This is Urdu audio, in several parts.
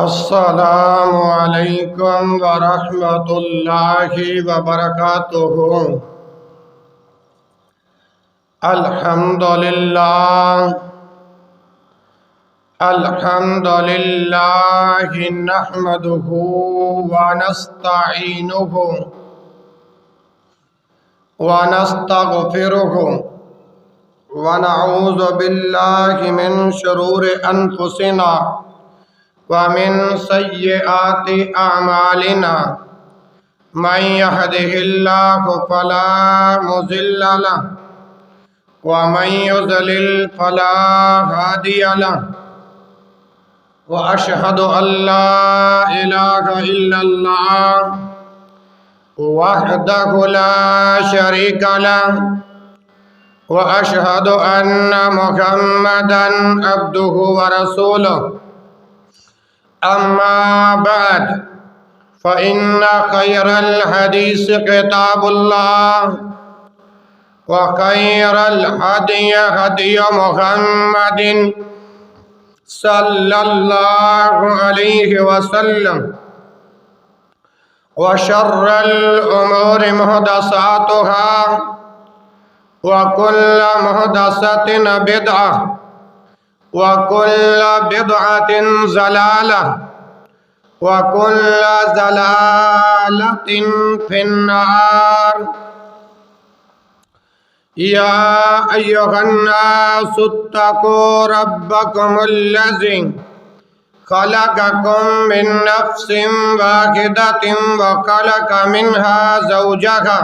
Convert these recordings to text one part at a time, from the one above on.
السلام علیکم ورحمۃ اللہ وبرکاتہ۔ الحمد للہ نحمدہ ونستعینہ ونستغفرہ ونعوذ باللہ من شرور انفسنا ومن سیئات اعمالنا من يهده الله فلا مضل له ومن يضلل فلا هادي له واشهد ان لا اله الا الله وحده لا شريك له واشهد ان محمدا عبده ورسوله أما بعد فإن خير الحديث كتاب الله وخير الهدي هدي محمد صلى الله عليه وسلم وشر الأمور محدثاتها وكل محدثة بدعة وَكُلَّ بِدْعَةٍ ضَلَالَةٍ وَكُلَّ ضَلَالَةٍ فِي النَّارِ۔ يَا أَيُّهَا النَّاسُ اتَّقُوا رَبَّكُمُ الَّذِي خَلَقَكُم مِّن نَّفْسٍ وَاحِدَةٍ وَخَلَقَ مِنْهَا زَوْجَهَا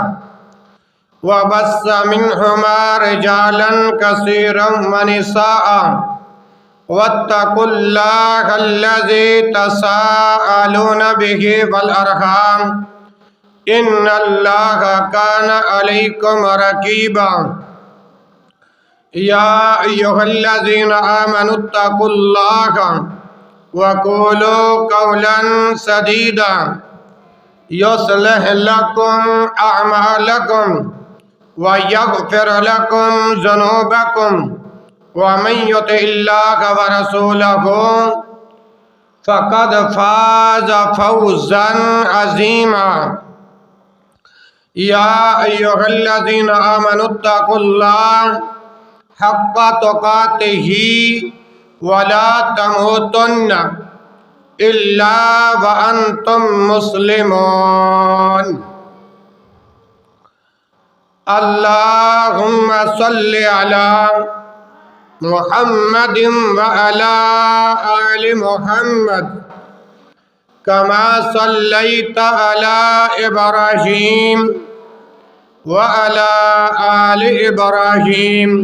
وَبَثَّ مِنْهُمَا رِجَالًا كَثِيرًا وَنِسَاءً واتقوا الله الذي تساءلون به والأرحام إن الله كان عليكم رقيبا۔ يا أيها الذين آمنوا اتقوا الله وقولوا قولا سديدا يصلح لكم أعمالكم ويغفر لكم ذنوبكم ومن يطع الله ورسوله فقد فاز فوزا عظيما۔ يا أيها الذين آمنوا اتقوا الله حق تقاته ولا تموتن إلا وأنتم مسلمون۔ اللهم صل على محمد وعلى آل محمد كما صليت على إبراهيم وعلى آل إبراهيم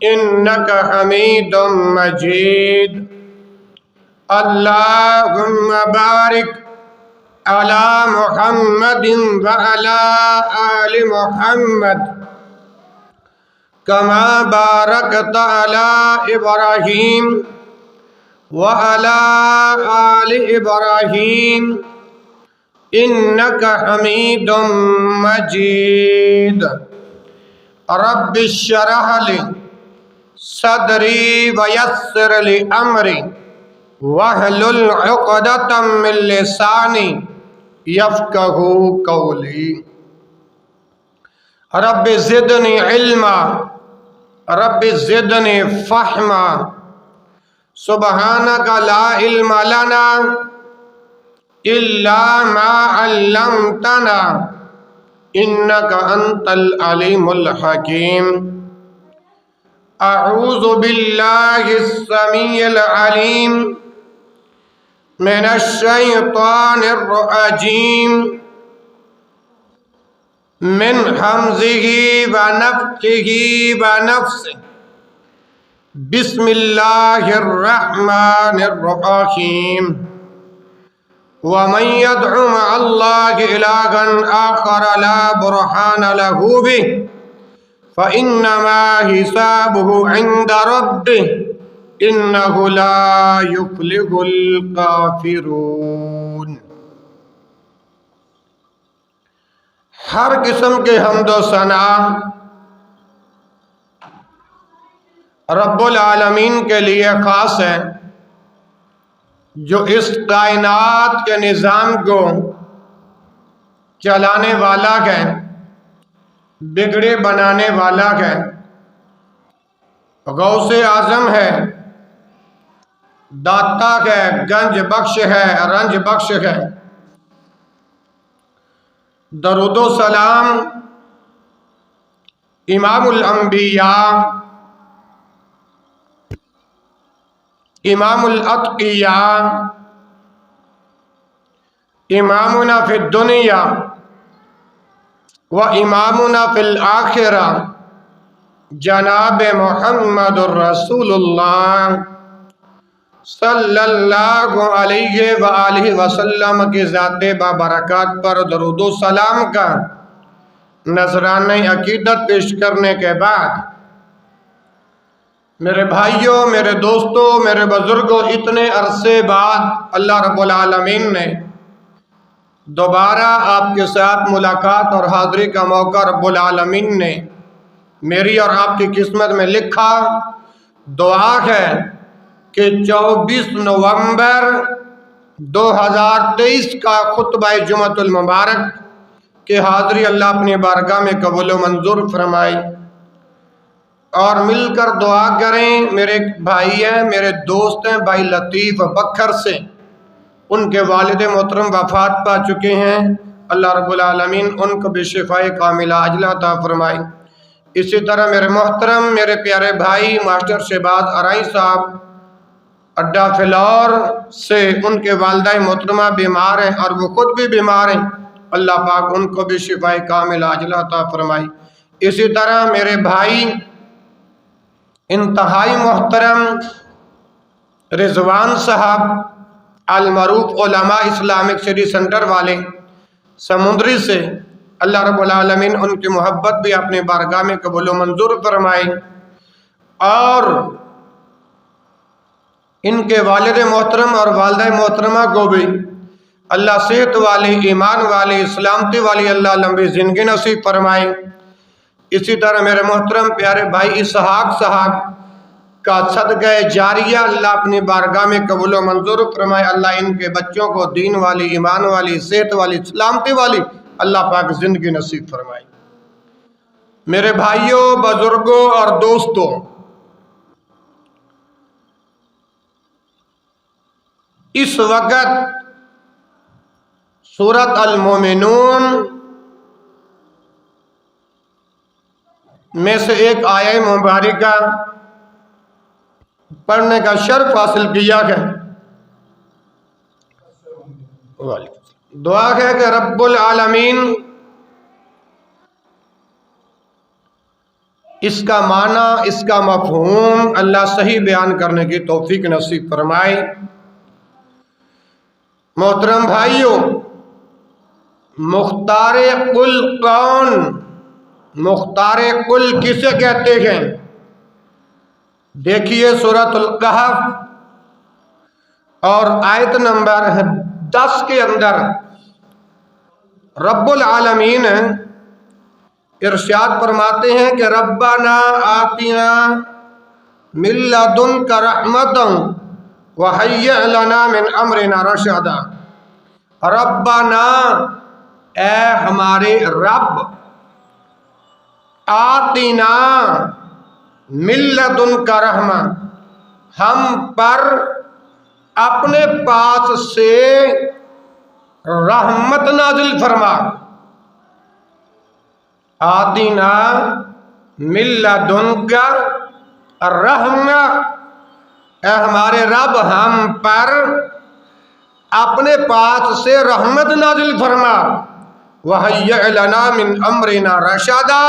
إنك حميد مجيد۔ اللهم بارك على محمد وعلى آل محمد كما باركت على إبراهيم وعلى آل إبراهيم إنك حميد مجيد۔ رب اشرح لي صدري ويسر لي أمري واحلل عقدة من لساني يفقهوا قولي۔ رب زدني علما رب زدني فہما سبحانك لا علم لنا إلا ما علمتنا إنك أنت العليم الحكيم۔ أعوذ بالله السميع العليم من الشيطان الرجيم من حمزه ونفخه ونفسه بسم الله الرحمن الرحيم۔ ومن يدع مع الله إلها آخر لا برهان له به فإنما حسابه عند ربه إنه لا يفلح الكافرون۔ ہر قسم کے حمد و ثنا رب العالمین کے لیے خاص ہے جو اس کائنات کے نظام کو چلانے والا ہے، بگڑے بنانے والا ہے، غوث اعظم ہے، داتا ہے، گنج بخش ہے، رنج بخش ہے۔ درود و سلام امام الانبیاء، امام الاتقیاء، امامنا فی الدنیا و امامنا فی الآخرہ، جناب محمد الرسول اللہ صلی اللہ علیہ وآلہ وسلم کی ذات بابرکات پر درود و سلام کا نذرانہ عقیدت پیش کرنے کے بعد، میرے بھائیوں، میرے دوستوں، میرے بزرگوں، اتنے عرصے بعد اللہ رب العالمین نے دوبارہ آپ کے ساتھ ملاقات اور حاضری کا موقع رب العالمین نے میری اور آپ کی قسمت میں لکھا۔ دعا ہے کہ 24 نومبر 2023 کا خطبہ جمعۃ المبارک کہ حاضری اللہ اپنی بارگاہ میں قبول و منظور فرمائے، اور مل کر دعا کریں۔ میرے بھائی ہیں، میرے دوست ہیں، بھائی لطیف بکھر سے، ان کے والد محترم وفات پا چکے ہیں، اللہ رب العالمین ان کو بھی شفائے کاملہ عاجلہ عطا فرمائے۔ اسی طرح میرے محترم، میرے پیارے بھائی ماسٹر شہباز ارائیں صاحب اڈا فلور سے، ان کے والدہ محترمہ بیمار ہیں اور وہ خود بھی بیمار ہیں، اللہ پاک ان کو بھی شفائے کاملہ عاجلہ عطا فرمائے۔ اسی طرح میرے بھائی انتہائی محترم رضوان صاحب، المعروف علماء اسلامک اسٹڈی سینٹر والے سمندری سے، اللہ رب العالمین ان کی محبت بھی اپنے بارگاہ میں قبول و منظور فرمائے، اور ان کے والد محترم اور والدہ محترمہ کو بھی اللہ صحت والی، ایمان والی، سلامتی والی اللہ لمبی زندگی نصیب فرمائے۔ اسی طرح میرے محترم پیارے بھائی اسحاق صاحب کا صدقہ جاریہ اللہ اپنی بارگاہ میں قبول و منظور فرمائے، اللہ ان کے بچوں کو دین والی، ایمان والی، صحت والی، سلامتی والی اللہ پاک زندگی نصیب فرمائے۔ میرے بھائیوں، بزرگوں اور دوستوں، اس وقت سورۃ المومنون میں سے ایک آیہ مبارکہ پڑھنے کا شرف حاصل کیا ہے۔ دعا ہے کہ رب العالمین اس کا معنی، اس کا مفہوم اللہ صحیح بیان کرنے کی توفیق نصیب فرمائے۔ محترم بھائیوں، مختار کل کون؟ مختار کل کسے کہتے ہیں؟ دیکھیے سورۃ الکہف اور آیت نمبر 10 کے اندر رب العالمین ارشاد فرماتے ہیں کہ ربنا آتنا من لدنک رحمتا وہیئ لنا من امرنا رشدا۔ ربنا، اے ہمارے رب، آتنا من لدنک رحمہ، ہم پر اپنے پاس سے رحمت نازل فرما۔ آتنا من لدنک رحمہ، اے ہمارے رب ہم پر اپنے پاس سے رحمت نازل فرما، وَهَيِّئْ لَنَا مِنْ أَمْرِنَا رَشَدًا،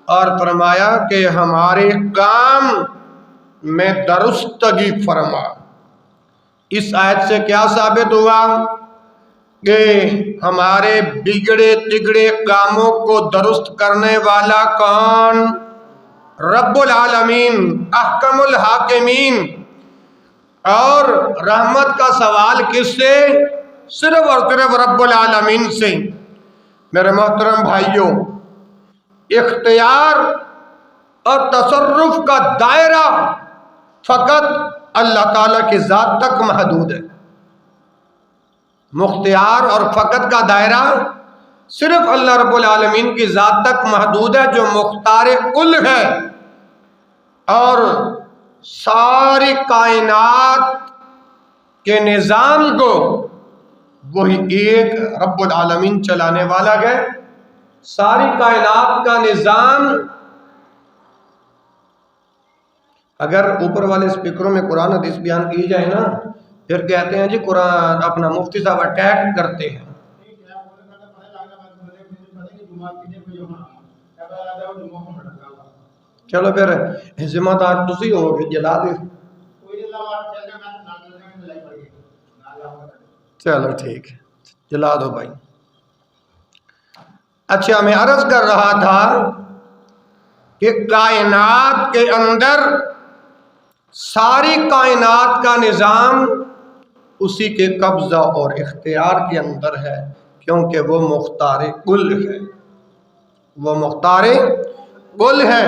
اور فرمایا کہ ہمارے کام میں درستگی فرما۔ اس آیت سے کیا ثابت ہوا کہ ہمارے بگڑے تگڑے کاموں کو درست کرنے والا کون؟ رب العالمین، احکم الحاکمین۔ اور رحمت کا سوال کس سے؟ صرف اور صرف رب العالمین سے۔ میرے محترم بھائیوں، اختیار اور تصرف کا دائرہ فقط اللہ تعالیٰ کی ذات تک محدود ہے. مختار اور فقط کا دائرہ صرف اللہ رب العالمین کی ذات تک محدود ہے جو مختار کل ہے، اور ساری کائنات کے نظام کو وہی ایک رب العالمین چلانے والا ہے. ساری کائنات کا نظام اگر اوپر والے اسپیکروں میں قرآن حدیث بیان کی جائے نا، پھر کہتے ہیں جی قرآن اپنا مفتی صاحب اٹیک کرتے ہیں. چلو پھر ذمہ دار تسی ہو گے، جلا دے. چلو ٹھیک ہے، جلا دو بھائی. اچھا، میں عرض کر رہا تھا کہ کائنات کے اندر ساری کائنات کا نظام اسی کے قبضہ اور اختیار کے اندر ہے، کیونکہ وہ مختار کل ہے. وہ مختار کل ہے.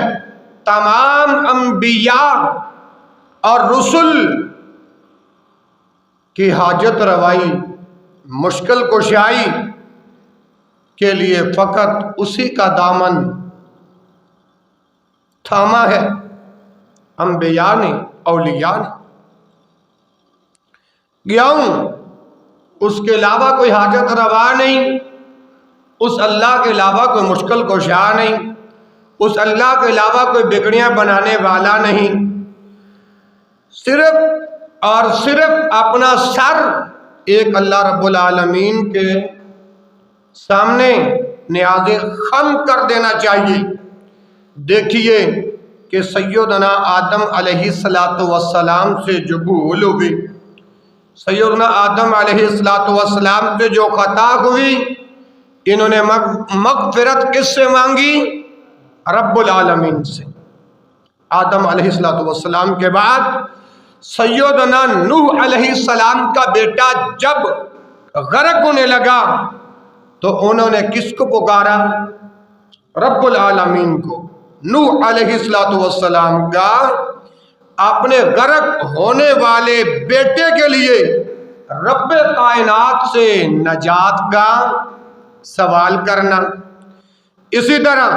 تمام انبیاء اور رسل کی حاجت روائی، مشکل کشائی کے لیے فقط اسی کا دامن تھاما ہے. انبیاء نے، اولیاء نے. کیوں؟ اس کے علاوہ کوئی حاجت روا نہیں، اس اللہ کے علاوہ کوئی مشکل کشا نہیں، اس اللہ کے علاوہ کوئی بگڑیاں بنانے والا نہیں. صرف اور صرف اپنا سر ایک اللہ رب العالمین کے سامنے نیاز خم کر دینا چاہیے. دیکھیے کہ سیدنا آدم علیہ السلام سے جو بھول ہوئی، سیدنا آدم علیہ السلام سے جو خطا ہوئی، انہوں نے مغفرت کس سے مانگی؟ رب العالمین سے. آدم علیہ السلام کے بعد سیدنا نوح علیہ السلام کا بیٹا جب غرق ہونے لگا تو انہوں نے کس کو پکارا؟ رب العالمین کو. نوح علیہ السلام کا اپنے غرق ہونے والے بیٹے کے لیے رب کائنات سے نجات کا سوال کرنا. اسی طرح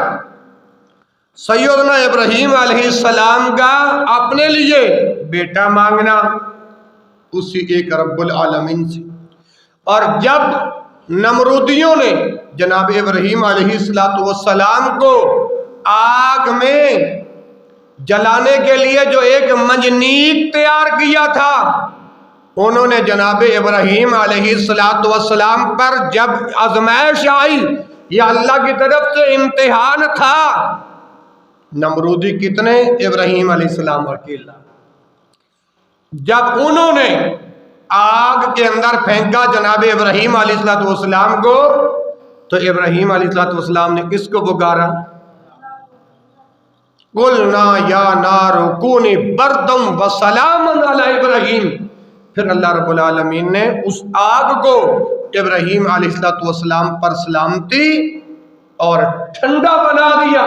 سیدنا ابراہیم علیہ السلام کا اپنے لیے بیٹا مانگنا اسی ایک رب العالمین سے. اور جب نمرودیوں نے جناب ابراہیم علیہ السلام کو آگ میں جلانے کے لیے جو ایک منجنیق تیار کیا تھا، انہوں نے جناب ابراہیم علیہ السلام پر جب آزمائش آئی، یہ اللہ کی طرف سے امتحان تھا. نمرودی کتنے؟ ابراہیم علیہ السلام اکیلا. جب انہوں نے آگ کے اندر پھینکا جناب ابراہیم علیہ السلام کو، تو ابراہیم علیہ السلام نے کس کو پکارا؟ قلنا یا نار کونی بردم وسلاما علی ابراہیم. پھر اللہ رب العالمین نے اس آگ کو ابراہیم علیہ السلام پر سلامتی اور ٹھنڈا بنا دیا.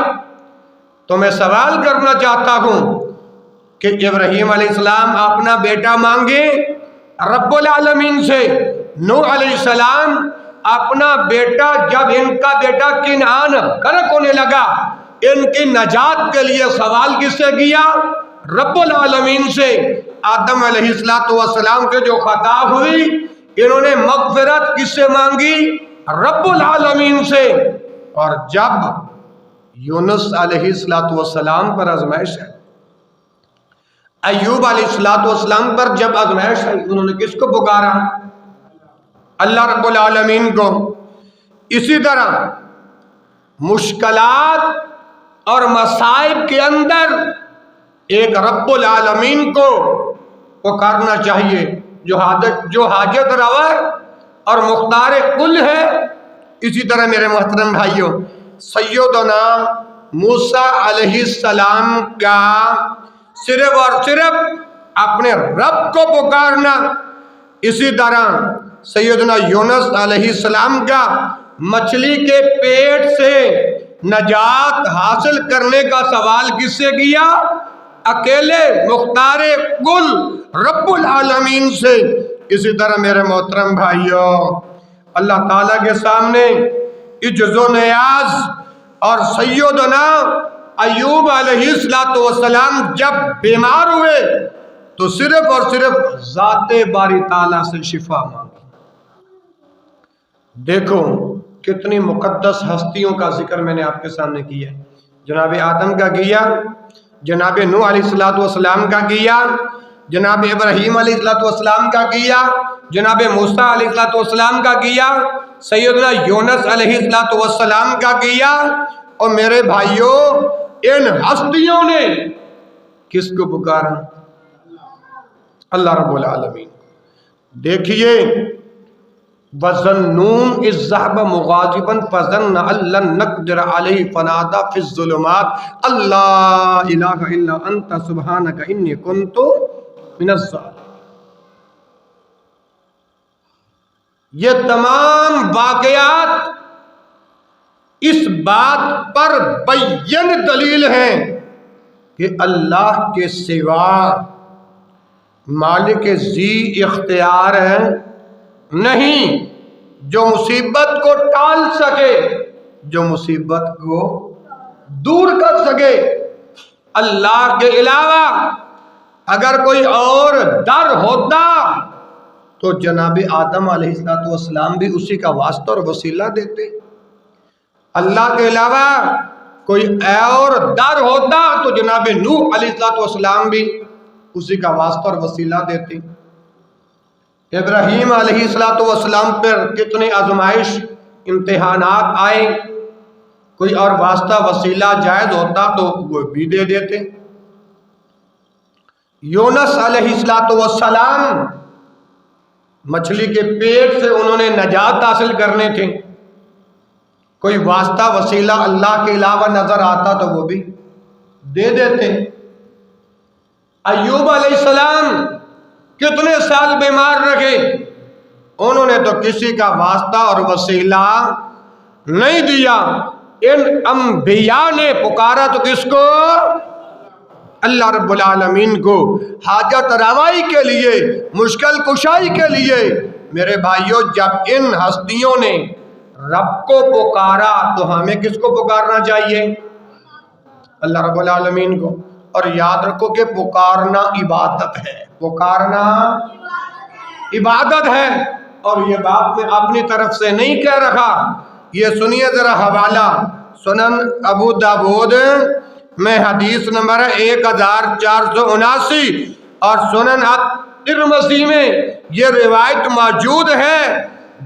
تو میں سوال کرنا چاہتا ہوں کہ ابراہیم علیہ السلام اپنا بیٹا مانگے رب العالمین سے. نوح علیہ السلام اپنا بیٹا، جب ان کا بیٹا کنعان غرق ہونے لگا، ان کی نجات کے لیے سوال کس سے کیا؟ رب العالمین سے. آدم علیہ السلام کے جو خطا ہوئی، انہوں نے مغفرت کس سے مانگی؟ رب العالمین سے. اور جب یونس علیہ السلام پر آزمائش ہے، ایوب علیہ السلام پر جب آزمائش ہے، انہوں نے کس کو پکارا؟ اللہ رب العالمین کو. اسی طرح مشکلات اور مصائب کے اندر ایک رب العالمین کو پکارنا چاہیے جو حاجت روا اور مختار کل ہے. اسی طرح میرے محترم بھائیوں، سیدنا موسیٰ علیہ السلام کا صرف اور صرف اپنے رب کو پکارنا. اسی طرح سیدنا یونس علیہ السلام کا مچھلی کے پیٹ سے نجات حاصل کرنے کا سوال کس سے کیا؟ اکیلے مختار کل رب العالمین سے۔ اسی طرح میرے محترم بھائیوں، اللہ تعالیٰ کے سامنے عجز و نیاز، اور سیدنا ایوب علیہ السلام جب بیمار ہوئے تو صرف اور صرف ذات باری تعالیٰ سے شفا مانگی۔ دیکھو کتنی مقدس ہستیوں کا ذکر میں نے آپ کے سامنے کیا، جناب آدم کا کیا، جناب نوح علیہ السلام کا کیا، جناب ابراہیم علیہ السلام کا کیا، جناب موسیٰ علیہ السلام کا کیا، سیدنا یونس علیہ السلام کا کیا، اور میرے بھائیوں ان ہستیوں نے کس کو پکارا؟ اللہ رب العالمین۔ دیکھیے وَظَنُّونَ إِذْ ذَهَبَ مُغَاضِبًا فَظَنَّ أَن لَّن نَّقْدِرَ عَلَيْهِ فَنَادَىٰ فِي الظُّلُمَاتِ أَن لَّا إِلَٰهَ إِلَّا أَنتَ سُبْحَانَكَ إِنِّي كُنتُ مِنَ الظَّالِمِينَ۔ یہ تمام واقعات اس بات پر بین دلیل ہیں کہ اللہ کے سوا مالک ذی اختیار ہے نہیں جو مصیبت کو ٹال سکے، جو مصیبت کو دور کر سکے۔ اللہ کے علاوہ اگر کوئی اور در ہوتا تو جناب آدم علیہ السلام بھی اسی کا واسطہ اور وسیلہ دیتے۔ اللہ کے علاوہ کوئی اور در ہوتا تو جناب نوح علیہ السلام بھی اسی کا واسطہ اور وسیلہ دیتے۔ ابراہیم علیہ السلام پر کتنی آزمائش امتحانات آئے، کوئی اور واسطہ وسیلہ جائز ہوتا تو وہ بھی دے دیتے۔ یونس علیہ السلام مچھلی کے پیٹ سے انہوں نے نجات حاصل کرنے تھے، کوئی واسطہ وسیلہ اللہ کے علاوہ نظر آتا تو وہ بھی دے دیتے۔ ایوب علیہ السلام کتنے سال بیمار رکھے، انہوں نے تو کسی کا واسطہ اور وسیلہ نہیں دیا۔ ان انبیاء نے پکارا تو کس کو؟ اللہ رب العالمین کو، حاجت روائی کے لیے، مشکل کشائی کے لیے۔ میرے بھائیوں جب ان ہستیوں نے رب کو پکارا تو ہمیں کس کو پکارنا چاہیے؟ اللہ رب العالمین کو۔ اور یاد رکھو کہ پکارنا عبادت ہے، پکارنا عبادت ہے۔ اور یہ بات میں اپنی طرف سے نہیں کہہ رہا، یہ سنیے ذرا حوالہ سنن ابو داود میں حدیث نمبر 1479 اور سنن ترمذی میں یہ روایت موجود ہے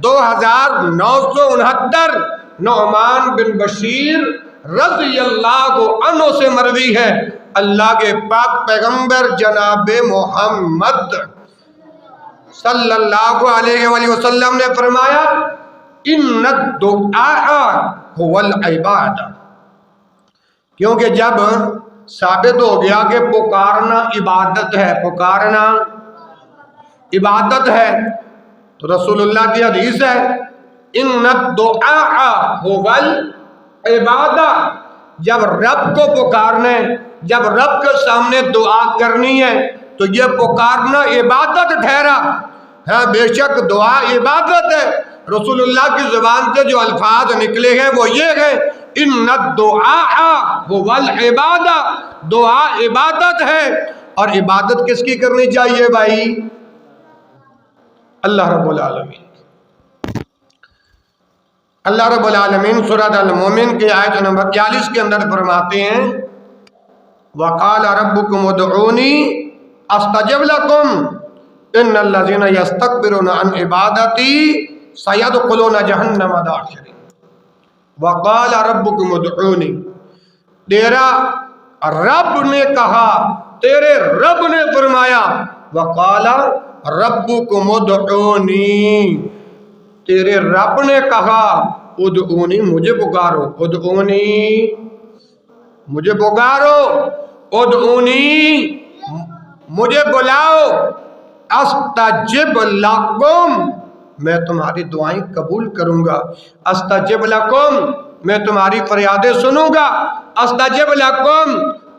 2969، نعمان بن بشیر رضی اللہ عنہ سے مروی ہے۔ اللہ کے پاک پیغمبر جناب محمد صلی اللہ علیہ وآلہ وسلم نے فرمایا ان الدعاء هو العبادہ، کیونکہ جب ثابت ہو گیا کہ پکارنا عبادت ہے، پکارنا عبادت ہے، تو رسول اللہ کی حدیث ہے ان الدعاء هو العبادہ، جب رب کو پکارنے، جب رب کے سامنے دعا کرنی ہے تو یہ پکارنا عبادت ٹھہرا ہے۔ بے شک دعا عبادت ہے۔ رسول اللہ کی زبان سے جو الفاظ نکلے ہیں وہ یہ ہے ان الدعاء هو العبادہ، دعا عبادت ہے۔ اور عبادت کس کی کرنی چاہیے بھائی؟ اللہ رب العالمین۔ اللہ رب العالمین سورۃ المومن کی آیت نمبر 41 کے اندر فرماتے ہیں وَقَالَ رَبُّكُمُ ادْعُونِي أَسْتَجِبْ لَكُمْ إِنَّ الَّذِينَ يَسْتَكْبِرُونَ عَنْ عِبَادَتِي سَيَدْخُلُونَ جَهَنَّمَ دَاخِرِينَ۔ وَقَالَ رَبُّكُمُ ادْعُونِي، تیرا رب نے کہا، تیرے رب نے فرمایا وَقَالَ رَبُّكُمُ ادْعُونِي، تیرے رب نے کہا ادعونی، مجھے پکارو، ادعونی مجھے پکارو، ادعونی مجھے بلاؤ، استجب لکم میں تمہاری دعائیں قبول کروں گا، استجب لکم میں تمہاری فریادیں سنوں گا، استجب لکم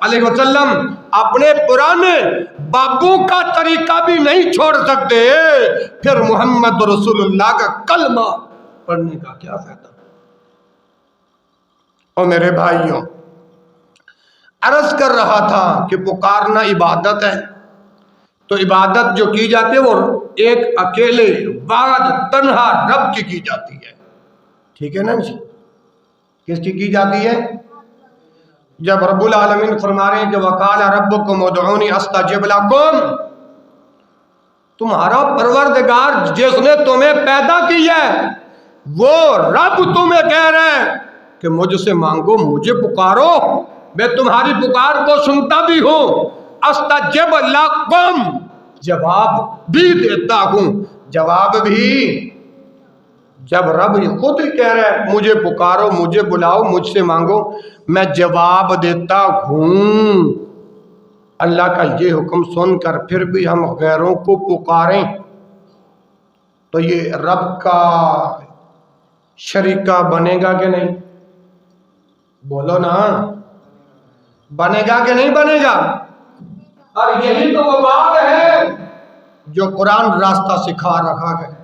علیہ وسلم اپنے پرانے باپوں کا طریقہ بھی نہیں چھوڑ سکتے، پھر محمد رسول اللہ کا کلمہ پڑھنے کا کیا فائدہ؟ اور میرے بھائیوں، عرض کر رہا تھا کہ پکارنا عبادت ہے، تو عبادت جو کی جاتی ہے وہ ایک اکیلے واحد تنہا رب کی جاتی ہے، ٹھیک ہے نا جی؟ کس کی جاتی ہے؟ جب رب العالمین فرما رہے ہیں کہ وقال ربکم ادعونی استجب لکم، تمہارا پروردگار جس نے تمہیں پیدا کیا ہے وہ رب تمہیں کہہ رہے ہیں کہ مجھ سے مانگو، مجھے پکارو، میں تمہاری پکار کو سنتا بھی ہوں، استجب لکم، جواب بھی دیتا ہوں۔ جواب بھی جب رب خود ہی کہہ رہا ہے مجھے پکارو، مجھے بلاؤ، مجھ سے مانگو، میں جواب دیتا ہوں۔ اللہ کا یہ حکم سن کر پھر بھی ہم غیروں کو پکاریں تو یہ رب کا شریکہ بنے گا کہ نہیں؟ بولو نا، بنے گا کہ نہیں بنے گا؟ اور یہی تو وہ بات ہے جو قرآن راستہ سکھا رہا ہے۔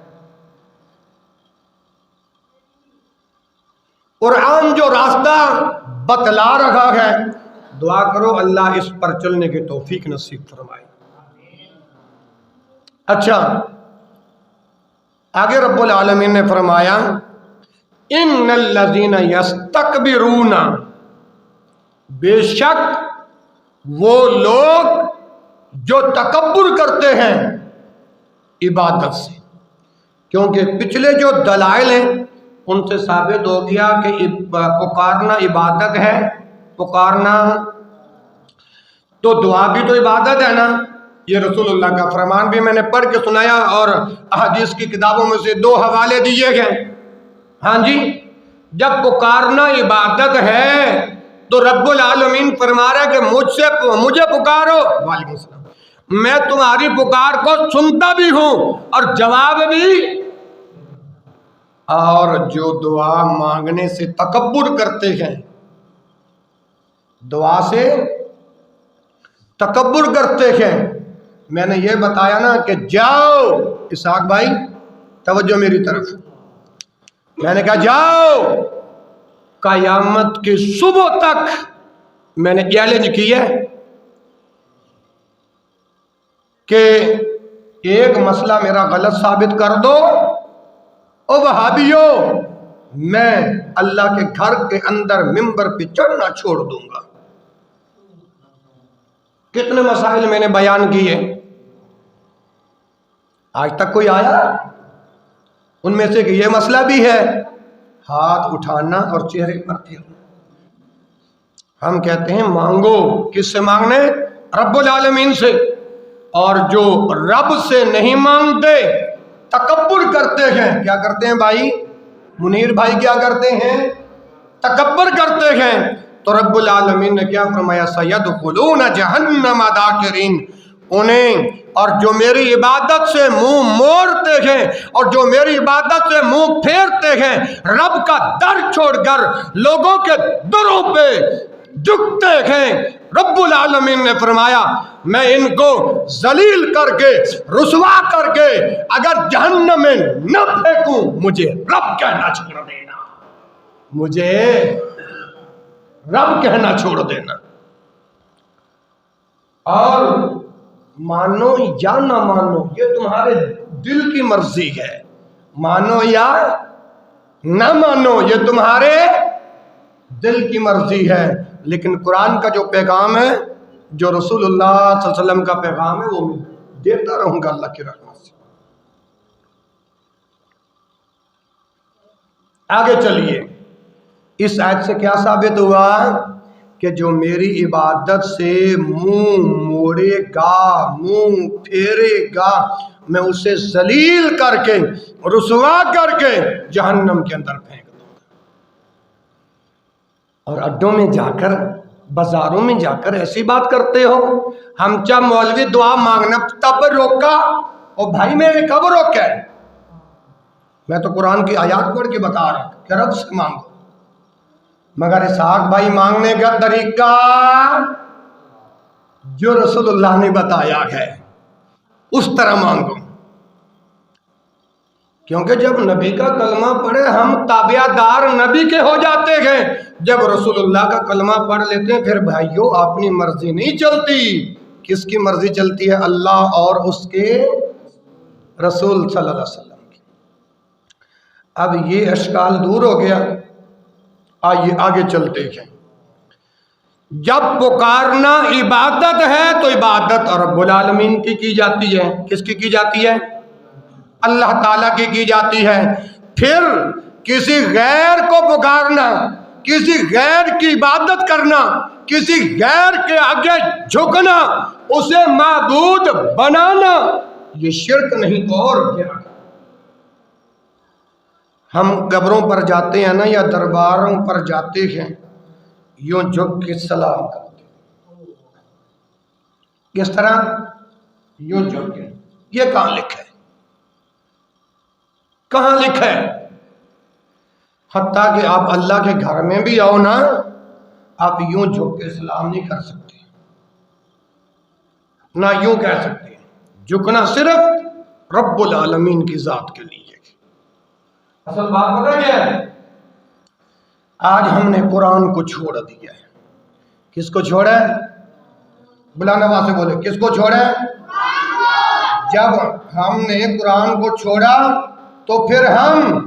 قرآن جو راستہ بتلا رہا ہے، دعا کرو اللہ اس پر چلنے کی توفیق نصیب فرمائے۔ اچھا، آگے رب العالمین نے فرمایا ان الذین یستکبرون، بے شک وہ لوگ جو تکبر کرتے ہیں عبادت سے، کیونکہ پچھلے جو دلائل ہیں ان سے ثابت ہو گیا کہ پکارنا عبادت ہے، پکارنا تو دعا بھی تو عبادت ہے نا، یہ رسول اللہ کا فرمان بھی میں نے پڑھ کے سنایا اور احادیث کی کتابوں میں سے 2 حوالے دیے گئے۔ ہاں جی، جب پکارنا عبادت ہے تو رب العالمین فرما رہا ہے کہ مجھے پکارو، وعلیکم السلام، میں تمہاری پکار کو سنتا بھی ہوں اور جواب بھی۔ اور جو دعا مانگنے سے تکبر کرتے ہیں، دعا سے تکبر کرتے ہیں، میں نے یہ بتایا نا کہ جاؤ اسحاق بھائی توجہ میری طرف، میں نے کہا جاؤ قیامت کی صبح تک میں نے چیلنج کی ہے کہ ایک مسئلہ میرا غلط ثابت کر دو، او وہابیو، میں اللہ کے گھر کے اندر ممبر پہ چڑھنا چھوڑ دوں گا۔ کتنے مسائل میں نے بیان کیے، آج تک کوئی آیا ان میں سے کہ یہ مسئلہ بھی ہے؟ ہاتھ اٹھانا اور چہرے پر پھیرنا۔ ہم کہتے ہیں مانگو، کس سے مانگنے؟ رب العالمین سے، اور جو رب سے نہیں مانگتے تکبر کرتے ہیں، کیا کرتے ہیں بھائی منیر بھائی، کیا کرتے ہیں؟ تکبر کرتے ہیں، تو رب العالمین نے کیا فرمایا؟ سَيَدْخُلُونَ جَهَنَّمَ دَاخِرِينَ، انہیں اور جو میری عبادت سے منہ موڑتے ہیں اور جو میری عبادت سے منہ پھیرتے ہیں، رب کا در چھوڑ کر لوگوں کے دروں پہ جھکتے ہیں، رب العالمین نے فرمایا میں ان کو ذلیل کر کے رسوا کر کے اگر جہنم میں نہ پھینکوں، مجھے رب کہنا چھوڑ دینا، مجھے رب کہنا چھوڑ دینا۔ اور مانو یا نہ مانو یہ تمہارے دل کی مرضی ہے، مانو یا نہ مانو یہ تمہارے دل کی مرضی ہے، لیکن قرآن کا جو پیغام ہے، جو رسول اللہ صلی اللہ علیہ وسلم کا پیغام ہے، وہ میں دیتا رہوں گا اللہ کی رحمت سے۔ آگے چلیے، اس آیت سے کیا ثابت ہوا؟ کہ جو میری عبادت سے منہ موڑے گا، منہ پھیرے گا، میں اسے ذلیل کر کے رسوا کر کے جہنم کے اندر پھینک دوں گا۔ اور اڈوں میں جا کر، بازاروں میں جا کر ایسی بات کرتے ہو، ہم چاہ مولوی دعا مانگنا تب روکا، اور بھائی میں نے کب روکا ہے؟ میں تو قرآن کی آیات پڑھ کے بتا رہا ہوں کہ رب سے مانگو، مگر اسحاق بھائی مانگنے کا طریقہ جو رسول اللہ نے بتایا ہے اس طرح مانگو، کیونکہ جب نبی کا کلمہ پڑھے ہم تابع دار نبی کے ہو جاتے ہیں، جب رسول اللہ کا کلمہ پڑھ لیتے ہیں پھر بھائیوں اپنی مرضی نہیں چلتی، کس کی مرضی چلتی ہے؟ اللہ اور اس کے رسول صلی اللہ علیہ وسلم کی۔ اب یہ اشکال دور ہو گیا، آئیے آگے چلتے ہیں۔ جب پکارنا عبادت ہے تو عبادت رب العالمین کی جاتی ہے، کس کی جاتی ہے؟ اللہ تعالیٰ کی جاتی ہے۔ پھر کسی غیر کو پکارنا، کسی غیر کی عبادت کرنا، کسی غیر کے آگے جھکنا، اسے معبود بنانا، یہ شرک نہیں تو اور کیا؟ ہم قبروں پر جاتے ہیں نا یا درباروں پر جاتے ہیں، یوں جھک کے سلام کرتے ہیں، کس طرح؟ یوں جھک کے۔ یہ کہاں لکھا ہے؟ کہاں لکھا ہے؟ حتیٰ کہ آپ اللہ کے گھر میں بھی آؤ نا، آپ یوں جھک کے سلام نہیں کر سکتے، نہ یوں کہہ سکتے ہیں۔ جھکنا صرف رب العالمین کی ذات کے لیے۔ اصل بات پتہ کیا ہے؟ آج ہم نے قرآن کو چھوڑ دیا ہے۔ کس کو چھوڑا ہے؟ بلانا وہاں سے بولے، کس کو چھوڑا ہے؟ جب ہم نے قرآن کو چھوڑا تو پھر ہم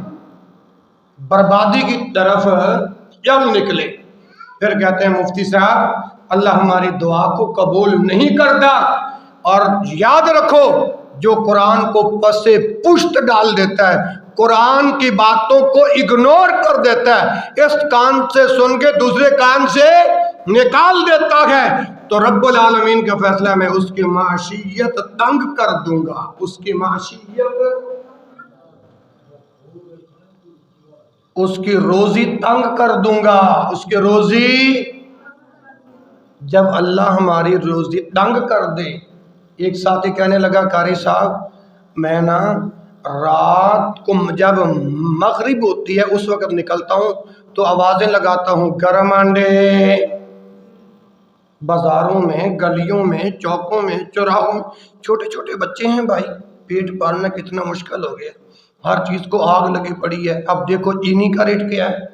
بربادی کی طرف چل نکلے۔ پھر کہتے ہیں مفتی صاحب اللہ ہماری دعا کو قبول نہیں کرتا، اور یاد رکھو جو قرآن کو پس پشت ڈال دیتا ہے، قرآن کی باتوں کو اگنور کر دیتا ہے، اس کان سے سن کے دوسرے کان سے نکال دیتا ہے، تو رب العالمین کا فیصلہ میں اس کی معاشیت تنگ کر دوں گا، اس کی معاشیت، اس کی روزی تنگ کر دوں گا، اس کی روزی۔ جب اللہ ہماری روزی تنگ کر دے، ایک ساتھی کہنے لگا قاری صاحب میں نا رات کو جب مغرب ہوتی ہے اس وقت نکلتا ہوں تو آوازیں لگاتا ہوں، گرم انڈے، بازاروں میں، گلیوں میں، چوکوں میں، چوراہوں میں، چھوٹے چھوٹے بچے ہیں بھائی، پیٹ پالنا کتنا مشکل ہو گیا، ہر چیز کو آگ لگی پڑی ہے۔ اب دیکھو چینی کا ریٹ کیا ہے،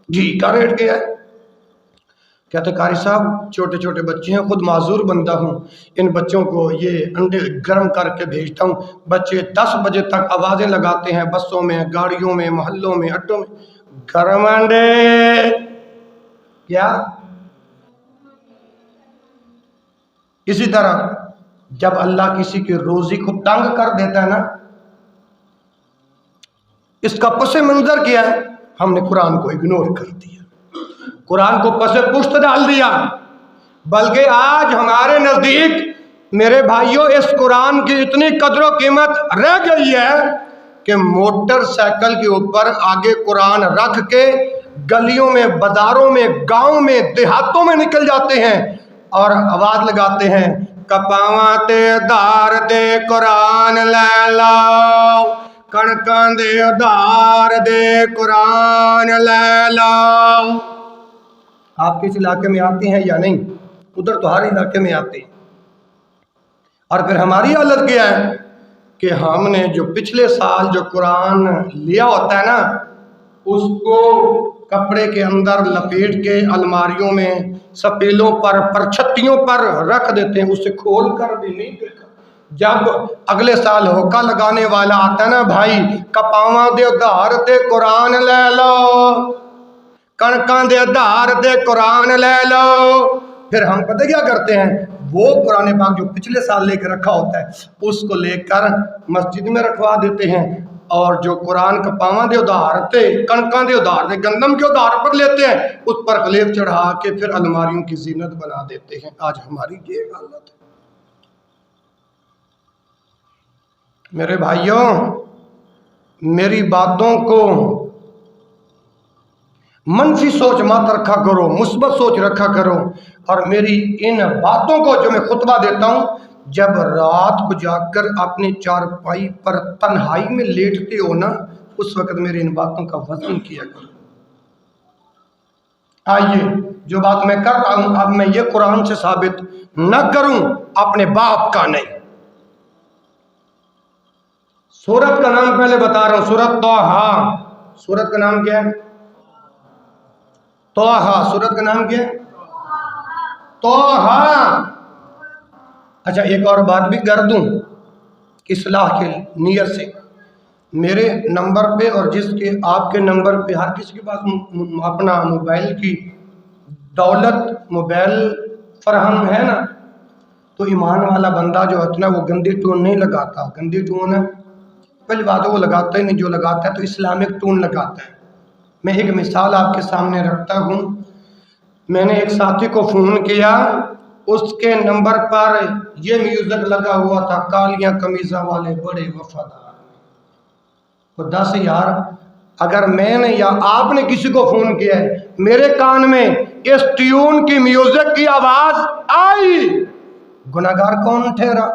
گھی کا ریٹ کیا ہے۔ کہتے قاری صاحب چھوٹے چھوٹے بچے ہیں، خود معذور بندہ ہوں، ان بچوں کو یہ انڈے گرم کر کے بھیجتا ہوں، بچے 10 بجے تک آوازیں لگاتے ہیں بسوں میں، گاڑیوں میں، محلوں میں، اڈوں میں، گرم انڈے۔ کیا؟ اسی طرح جب اللہ کسی کی روزی کو تنگ کر دیتا ہے نا، اس کا پس منظر کیا ہے؟ ہم نے قرآن کو اگنور کر دیا، قرآن کو پس پشت ڈال دیا۔ بلکہ آج ہمارے نزدیک میرے بھائیوں اس قرآن کی اتنی قدر و قیمت رہ گئی ہے کہ موٹر سائیکل کے اوپر آگے قرآن رکھ کے گلیوں میں، بازاروں میں، گاؤں میں، دیہاتوں میں نکل جاتے ہیں اور آواز لگاتے ہیں، کپاواں تے دار دے قرآن لے لاؤ، کڑکاں دے دار دے قرآن لے لاؤ۔ آپ کس علاقے میں آتے ہیں یا نہیں؟ ادھر تو ہر علاقے میں آتے ہیں۔ اور پھر ہماری حالت کیا ہے کہ ہم نے جو پچھلے سال جو قرآن لیا ہوتا ہے نا، اس کو کپڑے کے اندر لپیٹ کے الماریوں میں، سپیلوں پر، پرچھتیوں پر رکھ دیتے ہیں، اسے کھول کر بھی نہیں دیکھا۔ جب اگلے سال ہوکا لگانے والا آتا ہے نا، بھائی کپاواں دے ادھار دے قرآن لے لو، کڑکاں دے ادھار دے قرآن لے لو، پھر ہم پتہ کیا کرتے ہیں؟ وہ قرآن پاک جو پچھلے سال لے کے رکھا ہوتا ہے اس کو لے کر مسجد میں رکھوا دیتے ہیں، اور جو قرآن کپاواں دے ادھار تے، کڑکاں دے ادھار تے، گندم کے ادھار پر لیتے ہیں، اس پر غلیف چڑھا کے پھر الماریوں کی زینت بنا دیتے ہیں۔ آج ہماری یہ حالت ہے۔ میرے بھائیوں میری باتوں کو منفی سوچ مت رکھا کرو، مثبت سوچ رکھا کرو، اور میری ان باتوں کو جو میں خطبہ دیتا ہوں جب رات کو جا کر اپنی چارپائی پر تنہائی میں لیٹتے ہو نا، اس وقت میری ان باتوں کا وزن کیا کرو۔ آئیے جو بات میں کر رہا ہوں اب میں یہ قرآن سے ثابت نہ کروں، اپنے باپ کا نہیں۔ سورت کا نام پہلے بتا رہا ہوں، سورت طٰہٰ۔ سورت کا نام کیا ہے؟ طٰہٰ۔ سورت کا نام کیا ہے؟ طٰہٰ۔ اچھا ایک اور بات بھی کر دوں اصلاح کے نیت سے، میرے نمبر پہ اور جس کے آپ کے نمبر پہ ہر کسی کے پاس اپنا موبائل کی دولت موبائل فراہم ہے نا، تو ایمان والا بندہ جو ہوتا ہے وہ گندی ٹون نہیں لگاتا۔ گندی ٹون ہے پہلی بات وہ لگاتا ہی نہیں، جو لگاتا ہے تو اسلامک ٹون لگاتا ہے۔ میں ایک مثال آپ کے سامنے رکھتا ہوں، میں نے ایک ساتھی کو فون کیا، اس کے نمبر پر یہ میوزک لگا ہوا تھا، کالیاں قمیضاں والے بڑے وفادار۔ خدا سے یار اگر میں نے یا آپ نے کسی کو فون کیا ہے، میرے کان میں اس ٹیون کی میوزک کی آواز آئی، گناہگار کون ٹھہرا؟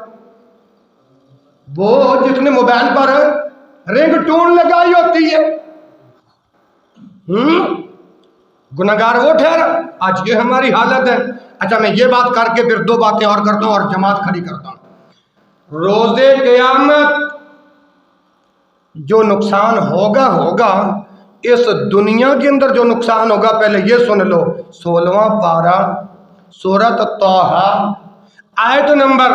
وہ جس نے موبائل پر رنگ ٹون لگائی ہوتی ہے، گناہگار وہ ٹھہرا۔ آج یہ ہماری حالت ہے۔ اچھا میں یہ بات کر کے پھر دو باتیں اور کرتا ہوں اور جماعت کھڑی کرتا ہوں۔ روز قیامت جو نقصان ہوگا اس دنیا کے اندر جو نقصان ہوگا پہلے یہ سن لو، 16واں پارہ سورۃ طٰہٰ آیت نمبر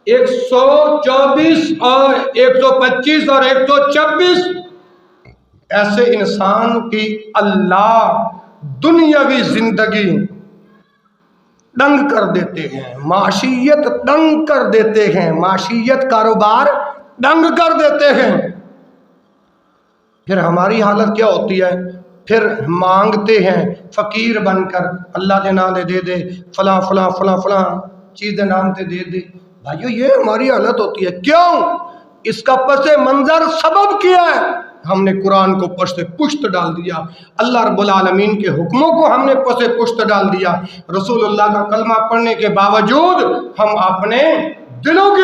124 اور 125 اور 126، ایسے انسان کی اللہ دنیاوی زندگی تنگ کر دیتے ہیں، معاشیت تنگ کر دیتے ہیں، معاشیت کاروبار تنگ کر دیتے ہیں۔ پھر ہماری حالت کیا ہوتی ہے؟ پھر مانگتے ہیں فقیر بن کر، اللہ دینا دے دے، فلاں فلاں فلاں فلاں چیزیں نام تے دے دے۔ بھائیو یہ ہماری حالت ہوتی ہے، کیوں؟ اس کا پس منظر سبب کیا ہے؟ ہم نے قرآن کو پس پشت ڈال دیا، اللہ رب العالمین کے حکموں کو ہم نے پس پشت ڈال دیا، رسول اللہ کا کلمہ پڑھنے کے باوجود ہم اپنے دلوں کی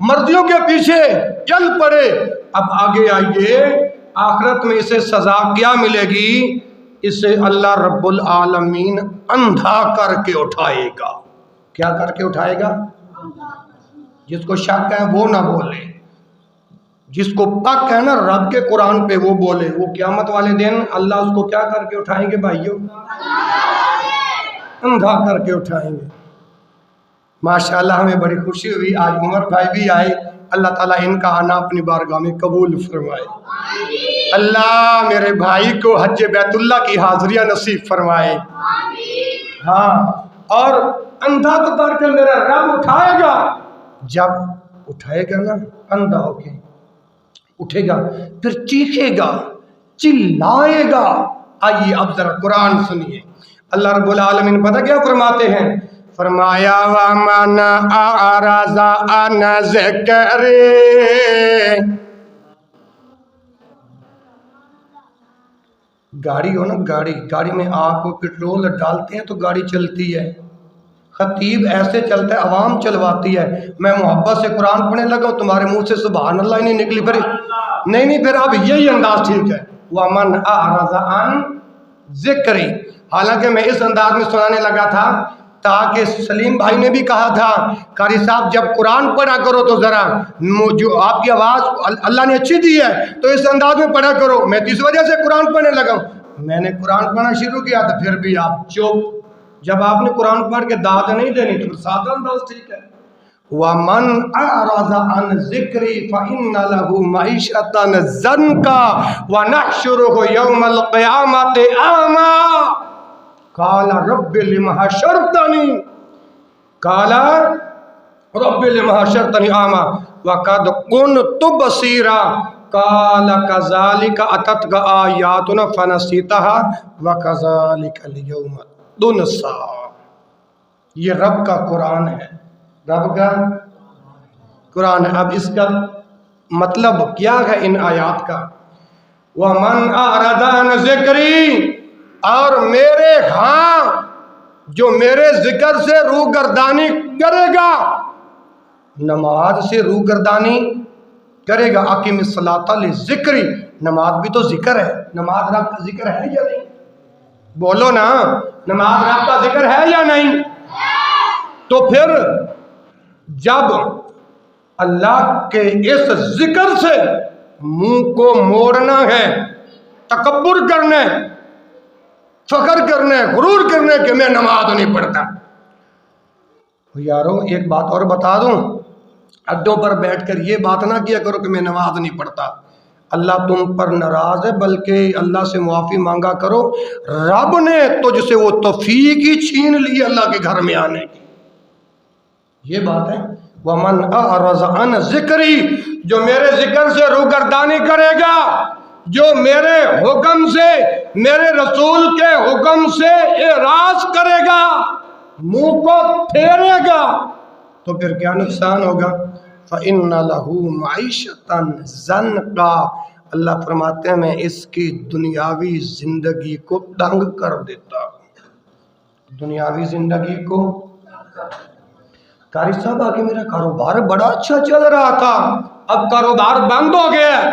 مرضیوں کے پیچھے چل پڑے۔ اب آگے آئیے، آخرت میں اسے سزا کیا ملے گی؟ اسے اللہ رب العالمین اندھا کر کے اٹھائے گا۔ کیا کر کے اٹھائے گا؟ جس کو شک ہے وہ نہ بولے، جس کو پک ہے نا رب کے قرآن پہ وہ بولے۔ وہ قیامت والے دن اللہ اس کو کیا کر کے اٹھائیں گے بھائیو؟ اندھا کر کے اٹھائیں گے۔ ماشاءاللہ ہمیں بڑی خوشی ہوئی، آج عمر بھائی بھی آئے، اللہ تعالیٰ ان کا آنا اپنی بارگاہ میں قبول فرمائے۔ اللہ میرے بھائی کو حج بیت اللہ کی حاضریاں نصیب فرمائے۔ ہاں، اور اندھا تو کر کے میرا رب اٹھائے گا، جب اٹھائے گا نا اندھا ہو کے اٹھے گا، پھر چیخے گا، چلائے گا۔ آئیے اب ذرا قرآن سنیے، اللہ رب العالمین پتہ کیا فرماتے ہیں؟ فرمایا وَمَنْ أَعْرَضَ عَنْ ذِكْرِي، گاڑی ہو نا گاڑی میں آپ کو پیٹرول ڈالتے ہیں تو گاڑی چلتی ہے، خطیب ایسے چلتا ہے، عوام چلواتی ہے، میں محبت سے قرآن پڑھنے لگا ہوں تمہارے منہ سے سبحان اللہ ہی نہیں نکلی، پھر نہیں پھر اب یہی انداز ٹھیک ہے، وَمَنْ أَعْرَضَ عَنْ ذِكْرِي۔ حالانکہ میں اس انداز میں سنانے لگا تھا تاکہ سلیم بھائی نے بھی کہا تھا قاری صاحب جب قرآن پڑھا کرو تو ذرا جو آپ کی آواز اللہ نے اچھی دی ہے تو اس انداز میں پڑھا کرو۔ میں اس وجہ سے قرآن پڑھنے لگا ہوں، میں نے قرآن پڑھنا شروع کیا تو پھر بھی آپ چپ۔ جب آپ نے قرآن پڑھ کے داد نہیں دینی تو سادہ انداز ٹھیک ہے۔ وَمَنْ أَعْرَضَ عَنْ ذِكْرِي فَإِنَّ لَهُ مَعِيشَةً ضَنْكًا وَنَحْشُرُهُ يَوْمَ الْقِيَامَةِ أَعْمَىٰ قَالَ رَبِّ لِمَ حَشَرْتَنِي أَعْمَىٰ وَقَدْ كُنْتُ بَصِيرًا قَالَ كَذَلِكَ أَتَتْكَ آيَاتُنَا فَنَسِيتَهَا وَكَذَلِكَ الْيَوْمَ تُنسَىٰ۔ یہ رب کا قرآن ہے، رب کا قرآن ہے۔ اب اس کا مطلب کیا ہے ان آیات کا؟ وَمَنْ أَعْرَضَ عَنْ ذِكْرِي، اور میرے ہاں جو میرے ذکر سے روگردانی کرے گا، نماز سے روگردانی کرے گا، اقیم الصلاۃ لذکری، نماز بھی تو ذکر ہے، نماز رب کا ذکر ہے یا نہیں؟ بولو نا، نماز رب کا ذکر ہے یا نہیں؟ تو پھر جب اللہ کے اس ذکر سے منہ کو موڑنا ہے، تکبر کرنا ہے، فخر کرنا ہے، غرور کرنا ہے کہ میں نماز نہیں پڑھتا، یارو ایک بات اور بتا دوں، اڈوں پر بیٹھ کر یہ بات نہ کیا کرو کہ میں نماز نہیں پڑھتا، اللہ تم پر ناراض ہے، بلکہ اللہ سے معافی مانگا کرو، رب نے تجھ سے وہ توفیق ہی چھین لی اللہ کے گھر میں آنے کی، یہ بات ہے۔ وَمَنْ أَعْرَضَ عَنْ ذِكْرِي، جو میرے ذکر سے روگردانی کرے گا، جو میرے حکم سے، میرے رسول کے حکم سے اعراض کرے گا، منہ کو پھیرے گا، تو پھر کیا نقصان ہوگا؟ فَإِنَّ لَهُ مَعِيشَةً ضَنْكَ، اللہ فرماتے ہیں میں اس کی دنیاوی زندگی کو تنگ کر دیتا ہوں، دنیاوی زندگی کو۔ قاری صاحب آگے میرا کاروبار بڑا اچھا چل رہا تھا، اب کاروبار بند ہو گیا ہے،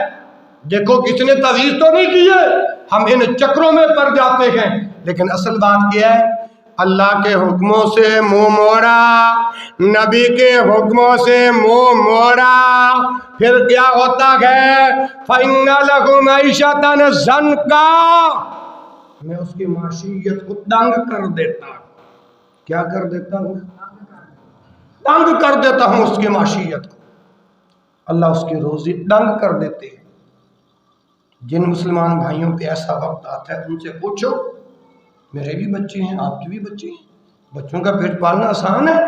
دیکھو کس نے تعویذ تو نہیں کی ہے، ہم ان چکروں میں پڑ جاتے ہیں، لیکن اصل بات کیا ہے؟ اللہ کے حکموں سے منہ موڑا، نبی کے حکموں سے منہ موڑا، پھر کیا ہوتا ہے؟ فَإِنَّ لَهُ مَعِيشَةً ضَنْكَ، میں اس کی معیشت کو تنگ کر دیتا ہوں۔ کیا کر دیتا ہوں؟ تنگ کر دیتا ہوں اس کی معیشت کو، اللہ اس کی روزی تنگ کر دیتے ہیں۔ جن مسلمان بھائیوں پہ ایسا وقت آتا ہے ان سے پوچھو، میرے بھی بچے ہیں، آپ کے بھی بچے ہیں، بچوں کا پیٹ پالنا آسان ہے؟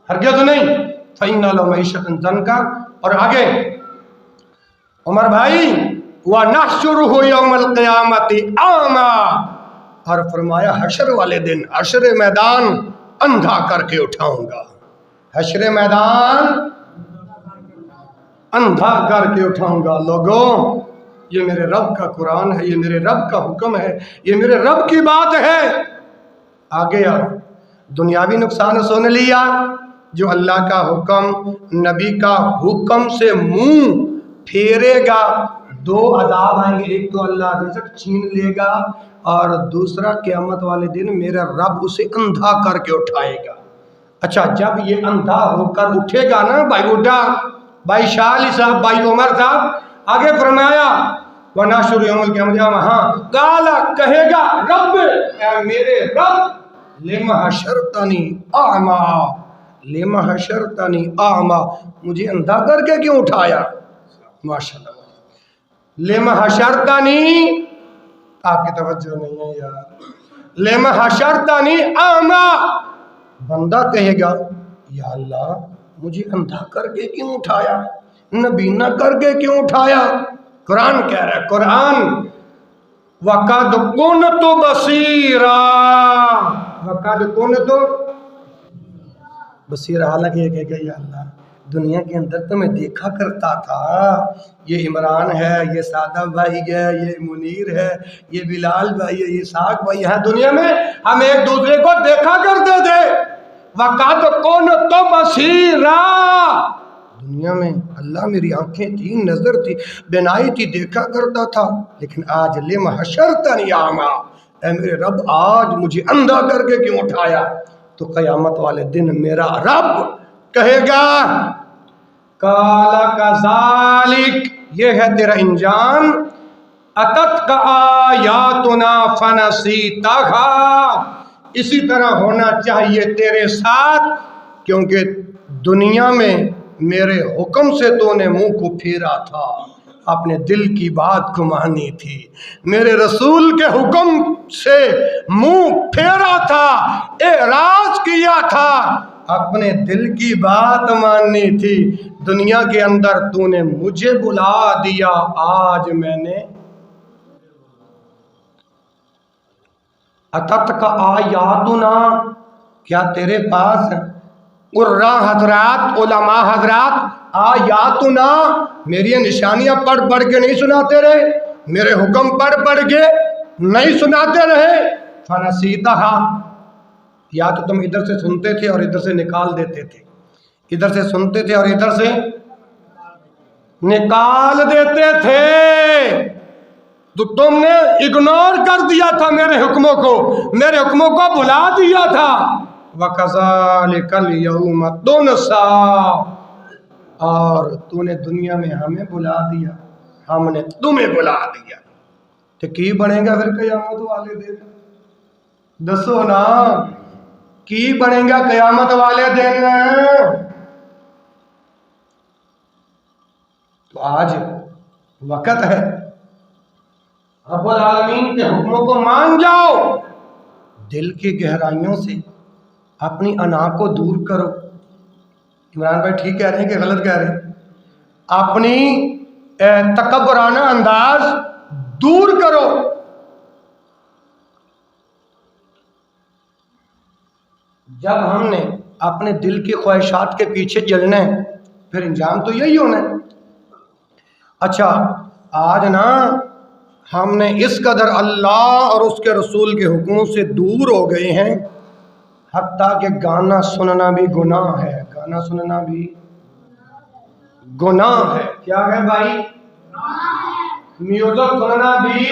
ہرگز نہیں۔ فَإِنَّ لَهُ مَعِيشَةً ضَنْكَ، اور آگے عمر بھائی وَنَحْشُرُهُ يَوْمَ الْقِيَامَةِ أَعْمَى، اور فرمایا حشر والے دن، حشر میدان اندھا کر کے اٹھاؤں گا، حشر میدان اندھا کر کے اٹھاؤں گا۔ لوگوں یہ میرے رب کا قرآن ہے، یہ میرے رب کا حکم ہے، یہ میرے رب کی بات ہے۔ آگے دنیاوی نقصان سن لیا، جو اللہ کا حکم، نبی کا حکم سے منہ پھیرے گا، دو عذاب آئیں گے، ایک تو اللہ رزق چھین لے گا، اور دوسرا قیامت والے دن میرا رب اسے اندھا کر کے اٹھائے گا۔ اچھا جب یہ اندھا ہو کر اٹھے گا نا، بھائی اٹھا، بھائی شاہ علی صاحب، بھائی عمر صاحب، آگے فرمایا وَنَحْشُرُ يَوْمَ الْقِيَامَةِ أَعْمَى، قَالَ کہے گا رب، اے میرے رب، لِمَ حَشَرْتَنِي أَعْمَى، لِمَ حَشَرْتَنِي أَعْمَى، مجھے اندھا کر کے کیوں اٹھایا؟ ماشاءاللہ، لِمَ حَشَرْتَنِي، آپ کی توجہ نہیں ہے یار، لِمَ حَشَرْتَنِي أَعْمَى، بندہ کہے گا یا اللہ مجھے اندھا کر کے کیوں اٹھایا، نبینا کر کے کیوں اٹھایا؟ قرآن کہہ رہا ہے، قرآن وَقَدْ كُنْتُ بَصِيرًا، وَقَدْ كُنْتُ بصیرا، حالانکہ یہ کہے گا یا اللہ دنیا کے اندر تو میں دیکھا کرتا تھا، یہ عمران ہے، یہ سادہ بھائی ہے، یہ منیر ہے، یہ بلال بھائی ہے، یہ ساق بھائی ہے، دنیا میں ہم ایک دوسرے کو دیکھا کرتے تھے۔ وَقَدْ كُنْتُ بَصِيرًا، دنیا میں اللہ میری آنکھیں تھی، نظر تھی، بینائی تھی، دیکھا کرتا تھا، لیکن آج لِمَ حَشَرْتَنِي أَعْمَى، اے میرے رب آج مجھے اندھا کر کے کیوں اٹھایا؟ تو قیامت والے دن میرا رب کہے گا قَالَ كَذَلِكَ، یہ ہے تیرا انجام، أَتَتْكَ آيَاتُنَا فَنَسِيتَهَا، اسی طرح ہونا چاہیے تیرے ساتھ، کیونکہ دنیا میں میرے حکم سے تو نے منہ کو پھیرا تھا، اپنے دل کی بات کو مانی تھی، میرے رسول کے حکم سے منہ پھیرا تھا، اعراض کیا تھا، اپنے دل کی بات ماننی تھی، دنیا کے اندر تو نے مجھے بلا دیا، آج میں نے اتت کا آیاتنا، کیا تیرے پاس قرآ حضرات، علماء حضرات، آیاتنا میری نشانیاں پڑھ پڑھ کے نہیں سناتے رہے، میرے حکم پڑھ پڑھ کے نہیں سناتے رہے، فنسیتہا، یا تو تم ادھر سے سنتے تھے اور ادھر سے نکال دیتے تھے، ادھر سے سنتے تھے اور ادھر سے نکال دیتے تھے، تو تم نے اگنور کر دیا تھا میرے حکموں کو بھلا دیا تھا۔ وَكَذَلِكَ الْيَوْمَ تُنْسَىٰ، اور تو نے دنیا میں ہمیں بھلا دیا، ہم نے تمہیں بھلا دیا۔ تو کی بنے گا پھر قیامت والے دن؟ دسو نا، کی بنے گا قیامت والے دن؟ تو آج وقت ہے رب العالمین کے حکموں کو مان جاؤ، دل کی گہرائیوں سے اپنی انا کو دور کرو۔ عمران بھائی ٹھیک کہہ رہے ہیں کہ غلط کہہ رہے ہیں؟ اپنی تکبرانہ انداز دور کرو۔ جب ہم نے اپنے دل کی خواہشات کے پیچھے چلنا ہے پھر انجام تو یہی ہونا ہے۔ اچھا آج نا ہم نے اس قدر اللہ اور اس کے رسول کے حکموں سے دور ہو گئے ہیں حتیٰ کہ گانا سننا بھی گناہ ہے۔ گانا سننا بھی گناہ ہے۔ کیا ہے بھائی؟ میوزک سننا بھی،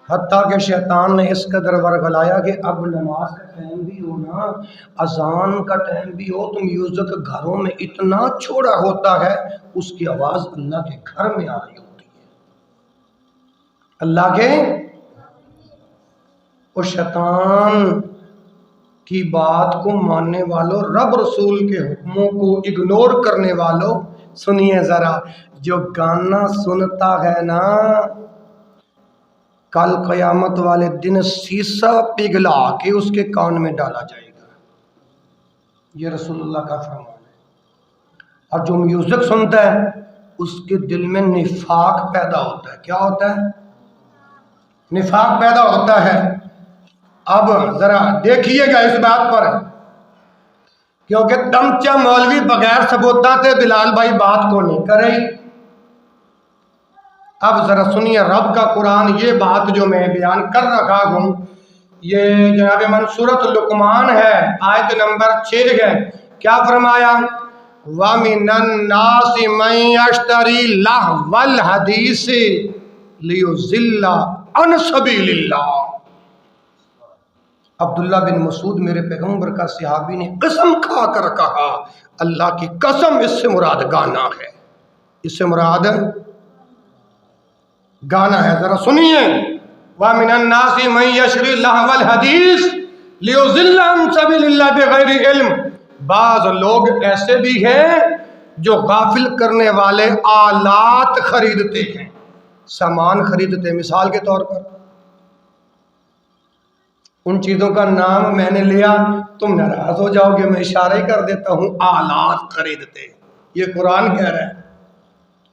حتیٰ کہ شیطان نے اس قدر ورگلایا کہ اب نماز کا ٹائم بھی ہو نا، اذان کا ٹائم بھی ہو تو میوزک گھروں میں اتنا چھوڑا ہوتا ہے، اس کی آواز اللہ کے گھر میں آ رہی ہوتی ہے۔ اللہ کے اور شیطان کی بات کو ماننے والوں، رب رسول کے حکموں کو اگنور کرنے والوں، سنیے ذرا، جو گانا سنتا ہے نا کل قیامت والے دن سیسا پگھلا کے اس کے کان میں ڈالا جائے گا۔ یہ رسول اللہ کا فرمان ہے۔ اور جو میوزک سنتا ہے اس کے دل میں نفاق پیدا ہوتا ہے۔ کیا ہوتا ہے؟ نفاق پیدا ہوتا ہے۔ اب ذرا دیکھیے گا اس بات پر، کیونکہ تمچہ مولوی بغیر ثبوتہ تھے بلال بھائی بات کو نہیں کرے۔ اب ذرا سنیے رب کا قرآن، یہ بات جو میں بیان کر رکھا ہوں یہ جناب من سورۃ لقمان ہے، آیت نمبر 6 ہے۔ کیا فرمایا؟ وَمِنَ النَّاسِ مَن يَشْتَرِي لَهْوَ الْحَدِيثِ لِيُضِلَّ عَنْ سَبِيلِ اللَّهِ۔ عبداللہ بن مسعود میرے پیغمبر کا صحابی نے قسم کھا کر کہا، اللہ کی قسم اس سے مراد گانا ہے، اس سے مراد گانا ہے۔ ذرا سنیے، وَمِنَ النَّاسِ مَن يَشْتَرِي لَهْوَ الْحَدِيثِ لِيُضِلَّ عَنْ سَبِيلِ اللَّهِ بِغَيْرِ علم۔ بعض لوگ ایسے بھی ہیں جو غافل کرنے والے آلات خریدتے ہیں، سامان خریدتے ہیں۔ مثال کے طور پر ان چیزوں کا نام میں نے لیا، تم ناراض ہو جاؤ گے، میں اشارہ ہی کر دیتا ہوں، آلات خریدتے ہیں۔ یہ قرآن کہہ رہا ہے،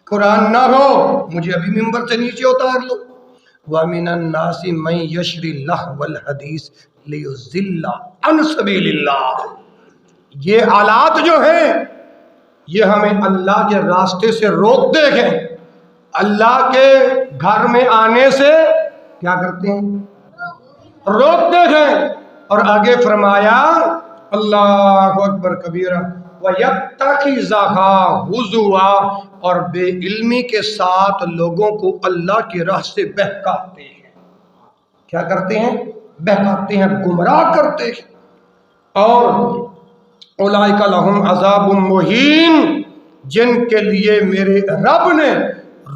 قرآن نہ ہو مجھے ابھی ممبر سے نیچے اتار لو۔ وَمِنَ النَّاسِ مَن يَشْتَرِي لَهْوَ الْحَدِيثِ لِيُضِلَّ عَنْ سَبِيلِ اللَّهِ۔ یہ آلات جو ہیں یہ ہمیں اللہ کے راستے سے روکتے ہیں، اللہ کے گھر میں آنے سے کیا کرتے ہیں؟ روکتے ہیں۔ اور آگے فرمایا اللہ اکبر کبیرہ وَيَتَّخِذَهَا هُزُوًا، اور بے علمی کے ساتھ لوگوں کو اللہ کی راہ سے بہکاتے ہیں۔ کیا کرتے ہیں؟ بہکاتے ہیں، گمراہ کرتے ہیں۔ اور اولئک لہم عذاب مہین، جن کے لیے میرے رب نے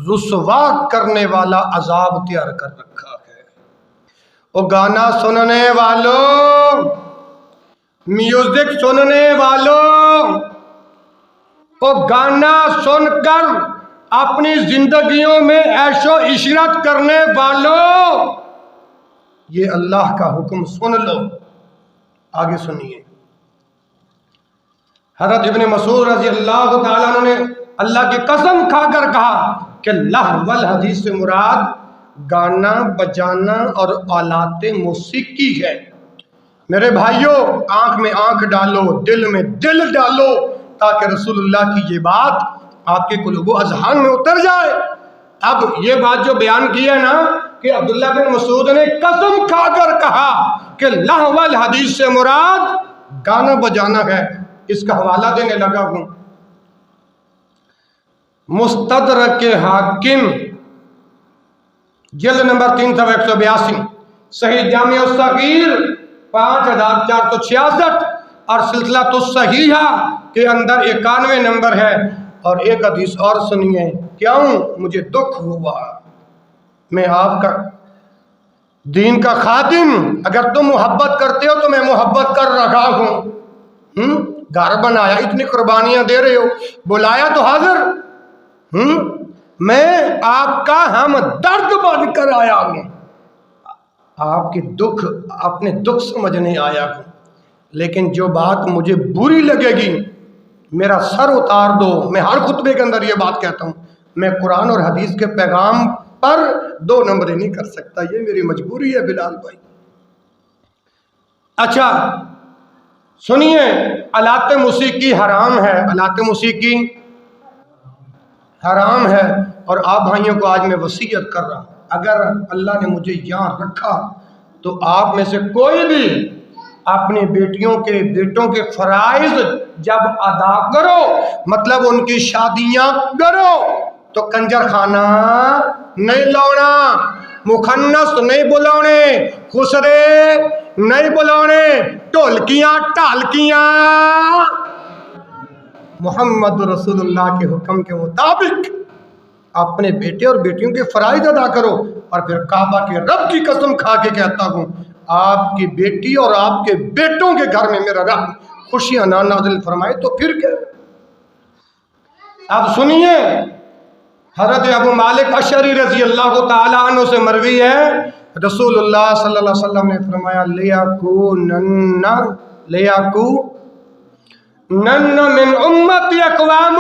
رسوا کرنے والا عذاب تیار کر رکھا ہے۔ او گانا سننے والوں، میوزک سننے والوں، او گانا سن کر اپنی زندگیوں میں عیش و عشرت کرنے والوں، یہ اللہ کا حکم سن لو۔ آگے سنیے، حضرت ابن مسعود رضی اللہ تعالیٰ عنہ نے اللہ کی قسم کھا کر کہا کہ لہو الحدیث سے مراد گانا بجانا اور آلات موسیقی ہے۔ میرے بھائیوں، آنکھ میں آنکھ ڈالو، دل میں دل ڈالو، تاکہ رسول اللہ کی یہ بات آپ کے قلوب و اذہان میں اتر جائے۔ اب یہ بات جو بیان کی ہے نا کہ عبداللہ بن مسعود نے قسم کھا کر کہا کہ لہو الحدیث سے مراد گانا بجانا ہے، اس کا حوالہ دینے لگا ہوں۔ مستدرک حاکم جلد نمبر 382, صحیح جامع الصغیر 5466 اور سلسلہ الصحیحہ کے اندر 91 نمبر ہے. اور ایک حدیث اور سنیے. کیوں مجھے دکھ ہوا، میں آپ کا دین کا خادم، اگر تم محبت کرتے ہو تو میں محبت کر رہا ہوں. گھر بنایا، اتنی قربانیاں دے رہے ہو، بلایا تو حاضر. میں آپ کا ہمدرد بن کر آیا ہوں، آپ کے دکھ، اپنے دکھ سمجھنے آیا ہوں. لیکن جو بات مجھے بری لگے گی میرا سر اتار دو. میں ہر خطبے کے اندر یہ بات کہتا ہوں، میں قرآن اور حدیث کے پیغام پر 2 نمبریں نہیں کر سکتا، یہ میری مجبوری ہے بلال بھائی. اچھا سنیے، آلات موسیقی حرام ہے، آلات موسیقی حرام ہے. اور آپ بھائیوں کو آج میں وصیت کر رہا ہوں، اگر اللہ نے مجھے یہاں رکھا تو آپ میں سے کوئی بھی اپنی بیٹیوں کے بیٹوں کے فرائض جب ادا کرو، مطلب ان کی شادیاں کرو، تو کنجر خانہ نہیں لاؤنا، مخنث نہیں بلاؤنے، خسرے نہیں بلاؤنے، ٹولکیاں ٹالکیاں. محمد رسول اللہ کے حکم کے مطابق اپنے بیٹے اور بیٹیوں کے فرائض ادا کرو. اور پھر کعبہ کے رب کی قسم کھا کے کہتا ہوں، آپ کی بیٹی اور آپ کے بیٹوں کے گھر میں میرا رب خوشیاں نہ نازل فرمائے تو پھر کیا. اب سنیے، حضرت ابو مالک اشعری رضی اللہ تعالیٰ عنہ سے مروی ہے، رسول اللہ صلی اللہ علیہ وسلم نے فرمایا لیکونن من امتی اقوام،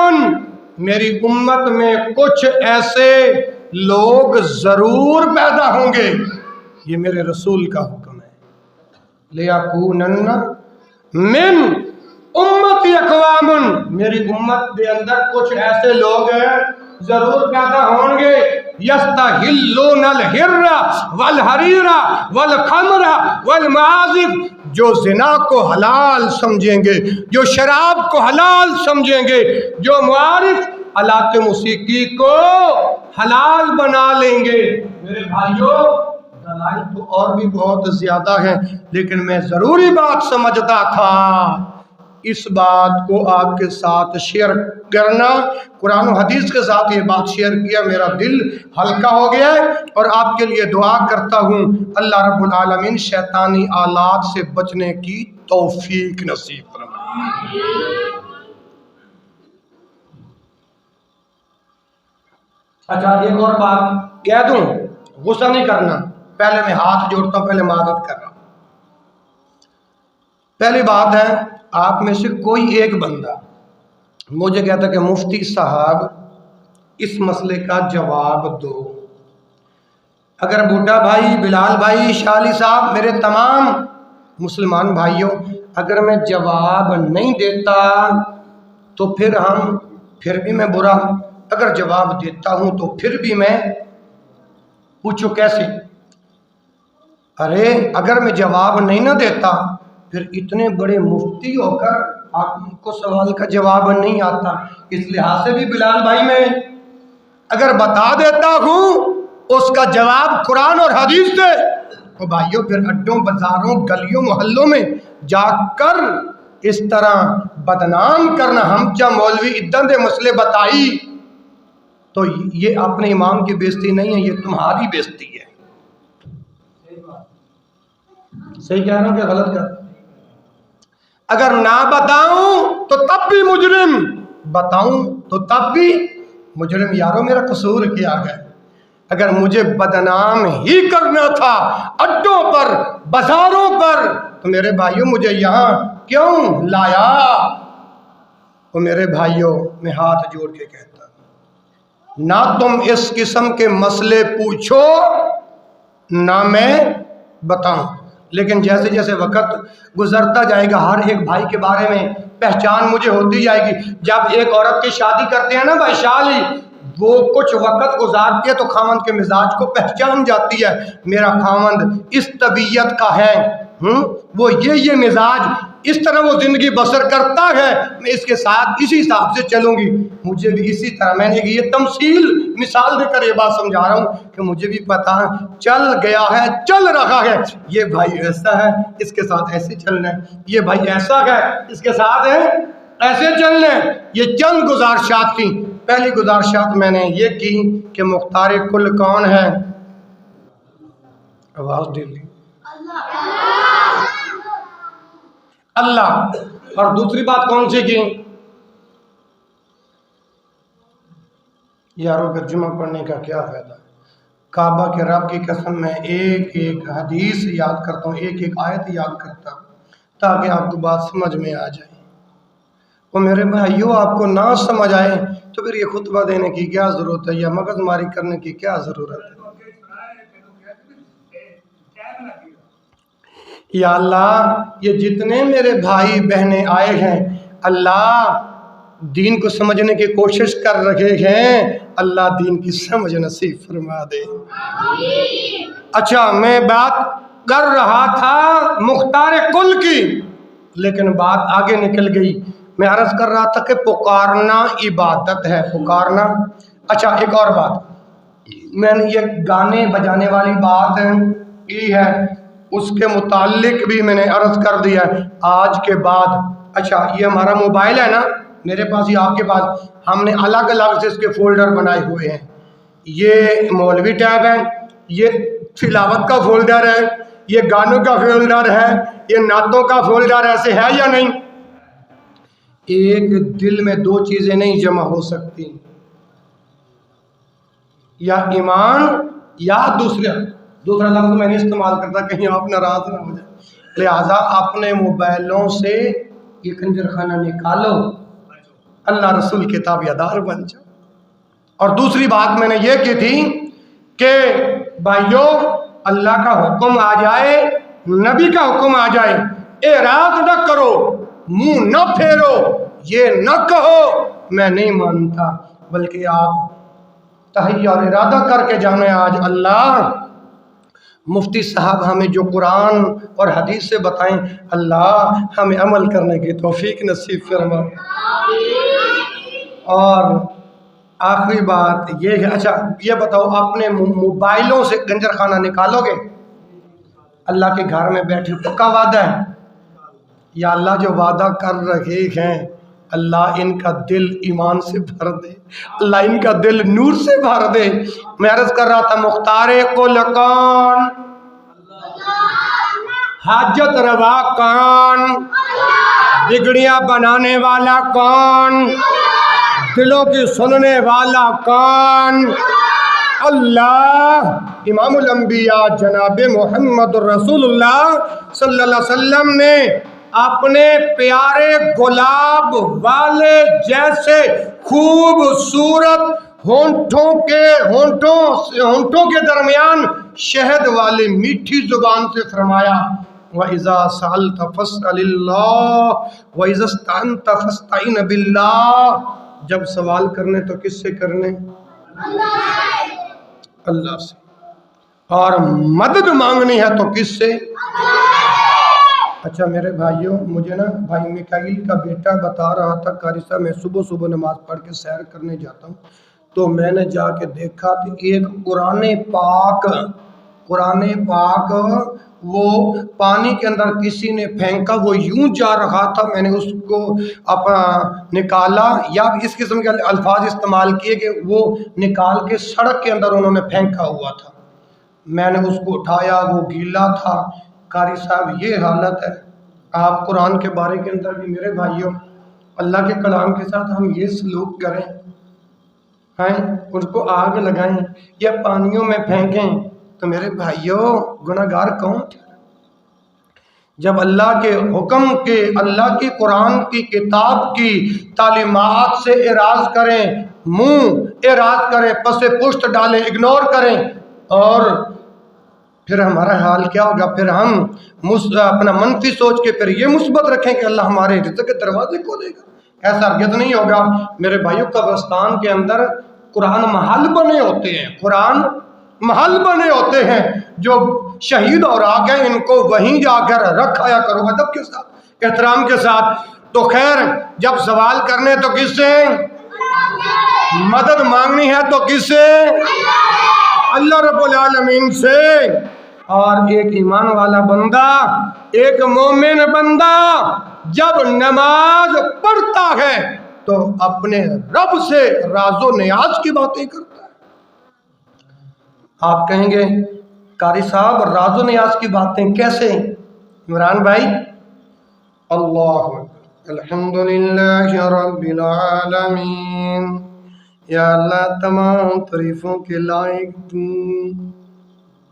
میری امت میں کچھ ایسے لوگ ضرور پیدا ہوں گے. یہ میرے رسول کا حکم ہے. لیکونن من امتی اقوام، میری امت کے اندر کچھ ایسے لوگ ہیں ضرور پیدا ہوں گے، یستحلون الحر والحریر والخمر والمعازف، جو زنا کو حلال سمجھیں گے، جو شراب کو حلال سمجھیں گے، جو معارف آلات موسیقی کو حلال بنا لیں گے. میرے بھائیوں، دلائل تو اور بھی بہت زیادہ ہیں، لیکن میں ضروری بات سمجھتا تھا اس بات کو آپ کے ساتھ شیئر کرنا. قرآن و حدیث کے ساتھ یہ بات شیئر کیا، میرا دل ہلکا ہو گیا ہے. اور آپ کے لیے دعا کرتا ہوں اللہ رب العالمین شیطانی آلات سے بچنے کی توفیق نصیب فرمائے. اچھا ایک اور بات کہہ دوں، غصہ نہیں کرنا، پہلے میں ہاتھ جوڑتا ہوں، پہلے معذرت کر رہا ہوں. پہلی بات ہے، آپ میں سے کوئی ایک بندہ مجھے کہتا کہ مفتی صاحب اس مسئلے کا جواب دو. اگر بوٹا بھائی، بلال بھائی، شالی صاحب، میرے تمام مسلمان بھائیوں، اگر میں جواب نہیں دیتا تو پھر بھی میں برا، اگر جواب دیتا ہوں تو پھر بھی میں پوچھو کیسے. ارے اگر میں جواب نہیں نہ دیتا پھر اتنے بڑے مفتی ہو کر آپ کو سوال کا جواب نہیں آتا. اس لحاظ سے بھی بلال بھائی میں اگر بتا دیتا ہوں اس کا جواب قرآن اور حدیث سے، تو بھائیوں پھر اڈوں، بازاروں، گلیوں، محلوں میں جا کر اس طرح بدنام کرنا، ہم چا مولوی ادن دے مسئلے بتائی، تو یہ اپنے امام کی بےزتی نہیں ہے، یہ تمہاری بےزتی ہے. صحیح کہہ رہا ہوں کہ غلط کہہ رہا ہوں؟ اگر نہ بتاؤں تو تب بھی مجرم، بتاؤں تو تب بھی مجرم. یارو میرا قصور کیا گیا؟ اگر مجھے بدنام ہی کرنا تھا اڈوں پر، بازاروں پر، تو میرے بھائیوں مجھے یہاں کیوں لایا؟ تو میرے بھائیوں میں ہاتھ جوڑ کے کہتا ہوں، نہ تم اس قسم کے مسئلے پوچھو نہ میں بتاؤں. لیکن جیسے جیسے وقت گزرتا جائے گا ہر ایک بھائی کے بارے میں پہچان مجھے ہوتی جائے گی. جب ایک عورت کی شادی کرتے ہیں نا بھائی شالی، وہ کچھ وقت گزارتی ہے تو خاوند کے مزاج کو پہچان جاتی ہے، میرا خاوند اس طبیعت کا ہے، وہ یہ مزاج اس طرح وہ زندگی بسر کرتا ہے، میں اس کے ساتھ اسی حساب سے چلوں گی، مجھے بھی اسی طرح، میں نے یہ تمثیل مثال دے کر یہ بات سمجھا رہا ہوں کہ مجھے بھی پتا ہے، چل گیا ہے، چل رہا ہے، یہ بھائی ایسا ہے، اس کے ساتھ ایسے چلنا ہے، یہ بھائی ایسا ہے، اس کے ساتھ ہے ایسے چلنا ہے۔ یہ چند گزارشات تھیں۔ پہلی گزارشات میں نے یہ کی کہ مختار کل کون ہے؟ آواز دے لی، اللہ۔ اور دوسری بات کون سی کی؟ یارو پھر جمعہ پڑھنے کا کیا فائدہ؟ کعبہ کے رب کی قسم میں ایک ایک حدیث یاد کرتا ہوں، ایک ایک آیت یاد کرتا ہوں تاکہ آپ کو بات سمجھ میں آ جائے۔ اور میرے بھائیو، آپ کو نہ سمجھ آئے تو پھر یہ خطبہ دینے کی کیا ضرورت ہے، یا مغز ماری کرنے کی کیا ضرورت ہے؟ یا اللہ، یہ جتنے میرے بھائی بہنیں آئے ہیں، اللہ دین کو سمجھنے کی کوشش کر رہے ہیں، اللہ دین کی سمجھ نصیب فرما دے۔ اچھا، میں بات کر رہا تھا مختار کل کی، لیکن بات آگے نکل گئی۔ میں عرض کر رہا تھا کہ پکارنا عبادت ہے، پکارنا۔ اچھا، ایک اور بات، میں نے یہ گانے بجانے والی بات کی ہے، اس کے متعلق بھی میں نے عرض کر دیا ہے آج کے بعد۔ اچھا، یہ ہمارا موبائل ہے نا، میرے پاس یا آپ کے پاس، ہم نے الگ الگ سے اس کے فولڈر بنائے ہوئے ہیں۔ یہ مولوی ٹیب ہے، یہ تلاوت کا فولڈر ہے، یہ گانوں کا فولڈر ہے، یہ نعتوں کا فولڈر، ایسے ہے یا نہیں؟ ایک دل میں دو چیزیں نہیں جمع ہو سکتی، یا ایمان یا دوسرا لفظ میں نہیں استعمال کرتا، کہیں آپ ناراض نہ ہو جائے، لہٰذا اپنے موبائلوں سے یہ کنجر خانہ نکالو، اللہ رسول کے تابعدار بن جاؤ۔ اور دوسری بات میں نے یہ کی تھی کہ بھائیو، اللہ کا حکم آ جائے، نبی کا حکم آ جائے، اعراض نہ کرو، منہ نہ پھیرو، یہ نہ کہو میں نہیں مانتا، بلکہ آپ تہیہ اور ارادہ کر کے جانے آج اللہ مفتی صاحب ہمیں جو قرآن اور حدیث سے بتائیں، اللہ ہمیں عمل کرنے کی توفیق نصیب فرما۔ اور آخری بات یہ ہے، اچھا یہ بتاؤ، اپنے موبائلوں سے کنجر خانہ نکالو گے؟ اللہ کے گھر میں بیٹھے پکا وعدہ ہے؟ یا اللہ جو وعدہ کر رہے ہیں، اللہ ان کا دل ایمان سے بھر دے، اللہ ان کا دل نور سے بھر دے۔ میں عرض کر رہا تھا مختار کل کون؟ حاجت روا کون؟ بگڑیاں بنانے والا کون؟ دلوں کی سننے والا کون؟ اللہ۔ امام الانبیاء جناب محمد رسول اللہ صلی اللہ علیہ وسلم نے اپنے پیارے گلاب والے جیسے خوبصورت ہونٹوں کے درمیان شہد والی میٹھی زبان سے فرمایا، وَإِذَا سَأَلْتَ فَاسْأَلِ اللَّهَ وَإِذَا اسْتَعَنْتَ فَاسْتَعِنْ بِاللَّهِ۔ جب سوال کرنے تو کس سے کرنے؟ اللہ سے۔ اور مدد مانگنی ہے تو کس سے؟ اچھا میرے بھائیوں، مجھے نا بھائی میکائیل کا بیٹا بتا رہا تھا، قاری صاحب میں صبح نماز پڑھ کے سیر کرنے جاتا ہوں، تو میں نے جا کے دیکھا کہ ایک قرآن پاک وہ پانی کے اندر کسی نے پھینکا، وہ یوں جا رہا تھا، میں نے اس کو نکالا، یا اس قسم کے الفاظ استعمال کیے کہ وہ نکال کے سڑک کے اندر انہوں نے پھینکا ہوا تھا، میں نے اس کو اٹھایا، وہ گیلا تھا۔ قاری صاحب یہ حالت ہے، آپ قرآن کے بارے کے اندر بھی میرے بھائیوں اللہ کے کلام کے ساتھ ہم یہ سلوک کریں، ان کو آگ لگائیں یا پانیوں میں پھینکیں، تو میرے بھائیوں گناہگار کون تھے؟ جب اللہ کے حکم کے، اللہ کی قرآن کی کتاب کی تعلیمات سے اعراض کریں، منہ اعراض کریں، پس پشت ڈالیں، اگنور کریں، اور پھر ہمارا حال کیا ہوگا؟ پھر ہم اپنا منفی سوچ کے پھر یہ مثبت رکھیں کہ اللہ ہمارے رزق کے دروازے کھولے گا، ایسا ہرگز نہیں ہوگا۔ میرے بھائیوں، قبرستان کے اندر قرآن محل بنے ہوتے ہیں، قرآن محل بنے ہوتے ہیں، جو شہید اور آ گئے ان کو وہیں جا کر رکھایا کرو ادب کے ساتھ احترام کے ساتھ. تو خیر جب سوال کرنے تو کس سے؟ مدد مانگنی ہے تو کس سے؟ اللہ رب العالمین سے. اور ایک ایمان والا بندہ، ایک مومن بندہ جب نماز پڑھتا ہے تو اپنے رب سے راز و نیاز کی باتیں کرتا ہے. آپ کہیں گے قاری صاحب راز و نیاز کی باتیں کیسے؟ عمران بھائی. اللہ الحمدللہ رب العالمین، یا اللہ تمام تعریفوں کے لائق تو.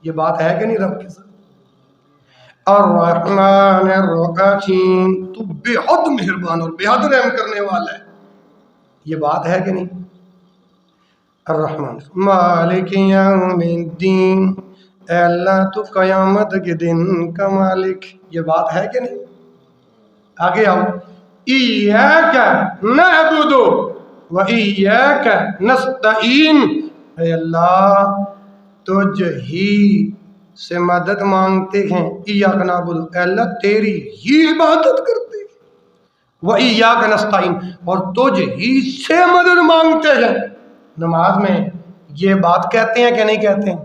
یہ بات ہے کہ نہیں رب کے ساتھ؟ الرحمن الرحیم، تو بے حد مہربان اور بے حد رحم کرنے والا ہے. یہ بات ہے کہ نہیں؟ الرحمن مالک یوم الدین، اے اللہ تو قیامت کے دن کا مالک. یہ بات ہے کہ نہیں؟ آگے آؤ. ایاک نعبد و ایاک نستعین، اے اللہ تجھ ہی سے مدد مانگتے ہیں. ایاک نعبد، اے اللہ تیری ہی عبادت کرتے ہیں. و ایاک نستعین، اور تجھ ہی سے مدد مانگتے ہیں. نماز میں یہ بات کہتے ہیں کہ نہیں کہتے ہیں؟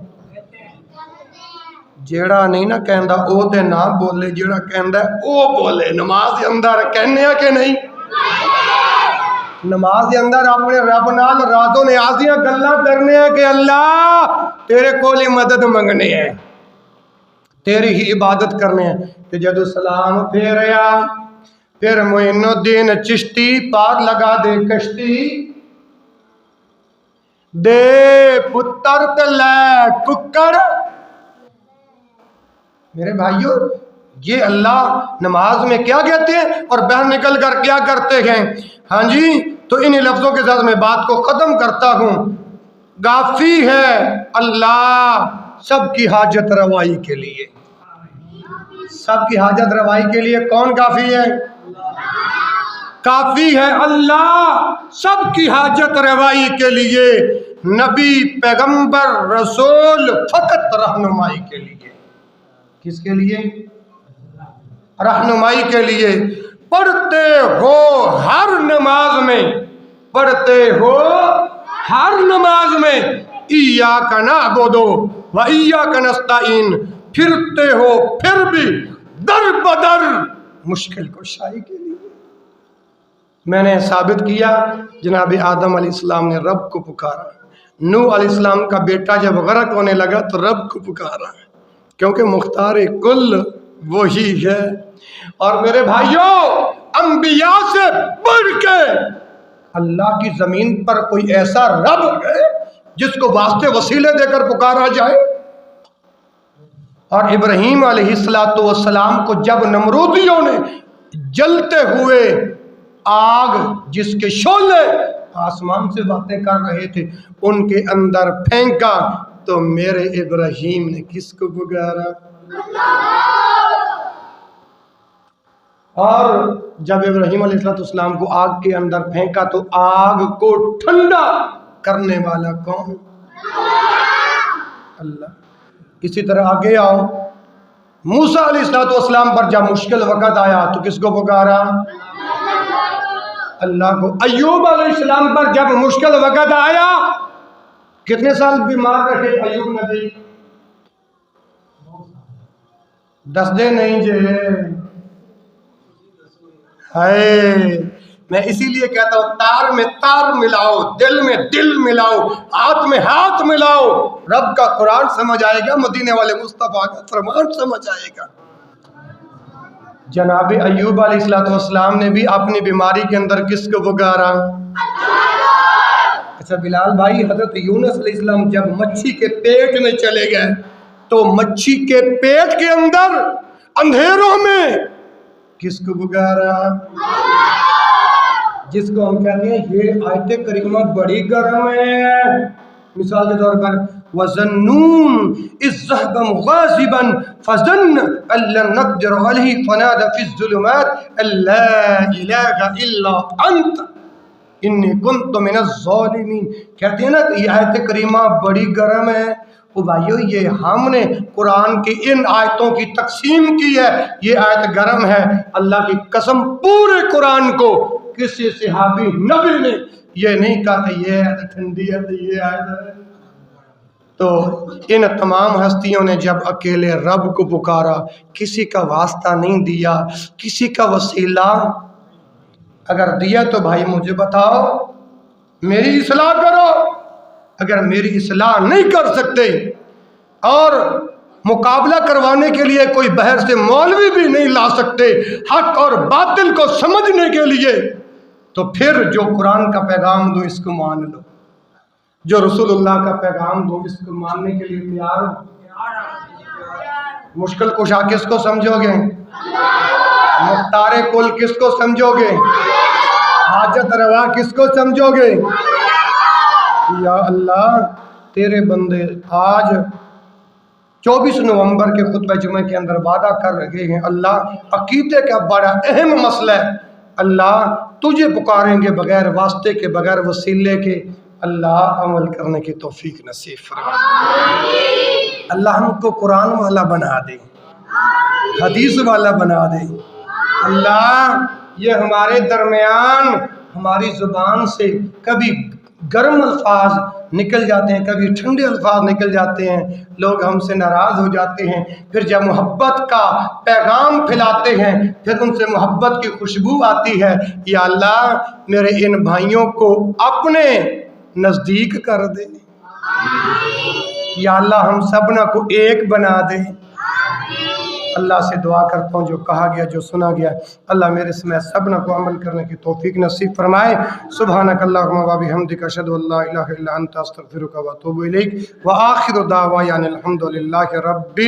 جیڑا نہیں نہ کہندا او تے نہ بولے، جیڑا کہندا ہے او بولے. نماز دے اندر کہنے ہیں کہ نہیں؟ نماز دے اندر اپنے رب نال راز و نیاز دیاں گلاں کرنے ہیں کہ اللہ تیرے کول ہی مدد منگنے ہیں، تیری ہی عبادت کرنے ہیں. کہ جدو سلام پھیریا پھر معین الدین چشتی پار لگا دے کشتی، دے پتر تے لے ککڑ. میرے بھائیو یہ اللہ نماز میں کیا کہتے ہیں اور باہر نکل کر کیا کرتے ہیں؟ ہاں جی، تو انہی لفظوں کے ساتھ میں بات کو ختم کرتا ہوں. کافی ہے اللہ سب کی حاجت روائی کے لیے. سب کی حاجت روائی کے لیے کون کافی ہے؟ کافی ہے اللہ سب کی حاجت روائی کے لیے. نبی پیغمبر رسول فقط رہنمائی کے لیے. کس کے لیے؟ رہنمائی کے لیے. پڑھتے ہو ہر نماز میں، پڑھتے ہو ہر نماز میں ایاک نعبد و ایاک نستعین، پھرتے ہو پھر بھی در بدر مشکل کشائی کے لیے. میں نے ثابت کیا جناب آدم علیہ السلام نے رب کو پکارا. نوح علیہ السلام کا بیٹا جب غرق ہونے لگا تو رب کو پکارا، کیونکہ مختار کل وہی ہے. اور میرے بھائیوں انبیاء سے بڑھ کے اللہ کی زمین پر کوئی ایسا رب ہے جس کو واسطے وسیلے دے کر پکارا جائے؟ اور ابراہیم علیہ السلام کو جب نمرودیوں نے جلتے ہوئے آگ جس کے شعلے آسمان سے باتیں کر رہے تھے ان کے اندر پھینکا تو میرے ابراہیم نے کس کو پکارا؟ اور جب ابراہیم علیہ السلام کو آگ کے اندر پھینکا تو آگ کو ٹھنڈا کرنے والا کون؟ اللہ. اسی طرح آگے آؤ. موسیٰ علیہ السلام پر جب مشکل وقت آیا تو کس کو پکارا؟ اللہ کو. ایوب علیہ السلام پر جب مشکل وقت آیا کتنے سال بیمار رہے ایوب نبی؟ 10 دن نہیں جے. میں اسی لیے کہتا ہوں تار میں تار ملاؤ، دل میں دل ملاؤ، ہاتھ میں ہاتھ ملاؤ. رب کا قرآن سمجھ آئے گا، مدینے والے مصطفیٰ کا فرمان سمجھ آئے گا. جناب ایوب علیہ السلام نے بھی اپنی بیماری کے اندر کس کو پکارا؟ اچھا بلال بھائی، حضرت یونس علیہ السلام جب مچھی کے پیٹ میں چلے گئے تو مچھی کے پیٹ کے اندر اندھیروں میں کس کو پکارا؟ جس کو ہم کہتے ہیں یہ آیت کریمہ بڑی گرم ہے. مثال کے طور پر وَظَنُّونَ إِذْ ذَهَبَ مُغَاضِبًا فَظَنَّ أَن لَّن نَّقْدِرَ عَلَيْهِ فَنَادَىٰ فِي الظُّلُمَاتِ أَن لَّا إِلَٰهَ إِلَّا أَنتَ إِنِّي كُنتُ مِنَ الظَّالِمِينَ. کہتے ہیں نا کہ یہ آیت کریمہ بڑی گرم ہے. وہ بھائیو یہ ہم نے قرآن کی ان آیتوں کی تقسیم کی ہے، یہ آیت گرم ہے، اللہ کی قسم پورے قرآن کو کسی صحابی نبی نے یہ نہیں کہا کہ یہ آیت ٹھنڈی ہے تو یہ آیت ہے۔ تو ان تمام ہستیوں نے جب اکیلے رب کو پکارا، کسی کا واسطہ نہیں دیا، کسی کا وسیلہ اگر دیا تو بھائی مجھے بتاؤ، میری اصلاح کرو۔ اگر میری اصلاح نہیں کر سکتے اور مقابلہ کروانے کے لیے کوئی باہر سے مولوی بھی نہیں لا سکتے حق اور باطل کو سمجھنے کے لیے، تو پھر جو قرآن کا پیغام دو اس کو مان لو، جو رسول اللہ کا پیغام دو اس کو ماننے کے لیے تیار ہو۔ مشکل کشا کس کو سمجھو گے؟ مختار کل کس کو سمجھو گے؟ حاجت روا کس کو سمجھو گے؟ یا اللہ تیرے بندے آج 24 نومبر کے خطبہ جمعہ کے اندر وعدہ کر رہے ہیں، اللہ عقیدے کا بڑا اہم مسئلہ ہے، اللہ تجھے پکاریں گے بغیر واسطے کے، بغیر وسیلے کے، اللہ عمل کرنے کی توفیق نصیب فرما۔ اللہ ہم کو قرآن والا بنا دے، حدیث والا بنا دے۔ اللہ یہ ہمارے درمیان ہماری زبان سے کبھی گرم الفاظ نکل جاتے ہیں، کبھی ٹھنڈے الفاظ نکل جاتے ہیں، لوگ ہم سے ناراض ہو جاتے ہیں، پھر جب محبت کا پیغام پھیلاتے ہیں پھر ان سے محبت کی خوشبو آتی ہے۔ یا اللہ میرے ان بھائیوں کو اپنے نزدیک کر دے، یا اللہ ہم سبنا کو ایک بنا دے۔ اللہ سے دعا کرتا ہوں جو کہا گیا جو سنا گیا اللہ میرے سمیت سبنا کو عمل کرنے کی توفیق نصیب فرمائے۔ سبحانک اللہم و بحمدک اشہد ان لا الہ الا انت استغفرک و اتوب الیک، وآخر دعوانا الحمد للہ رب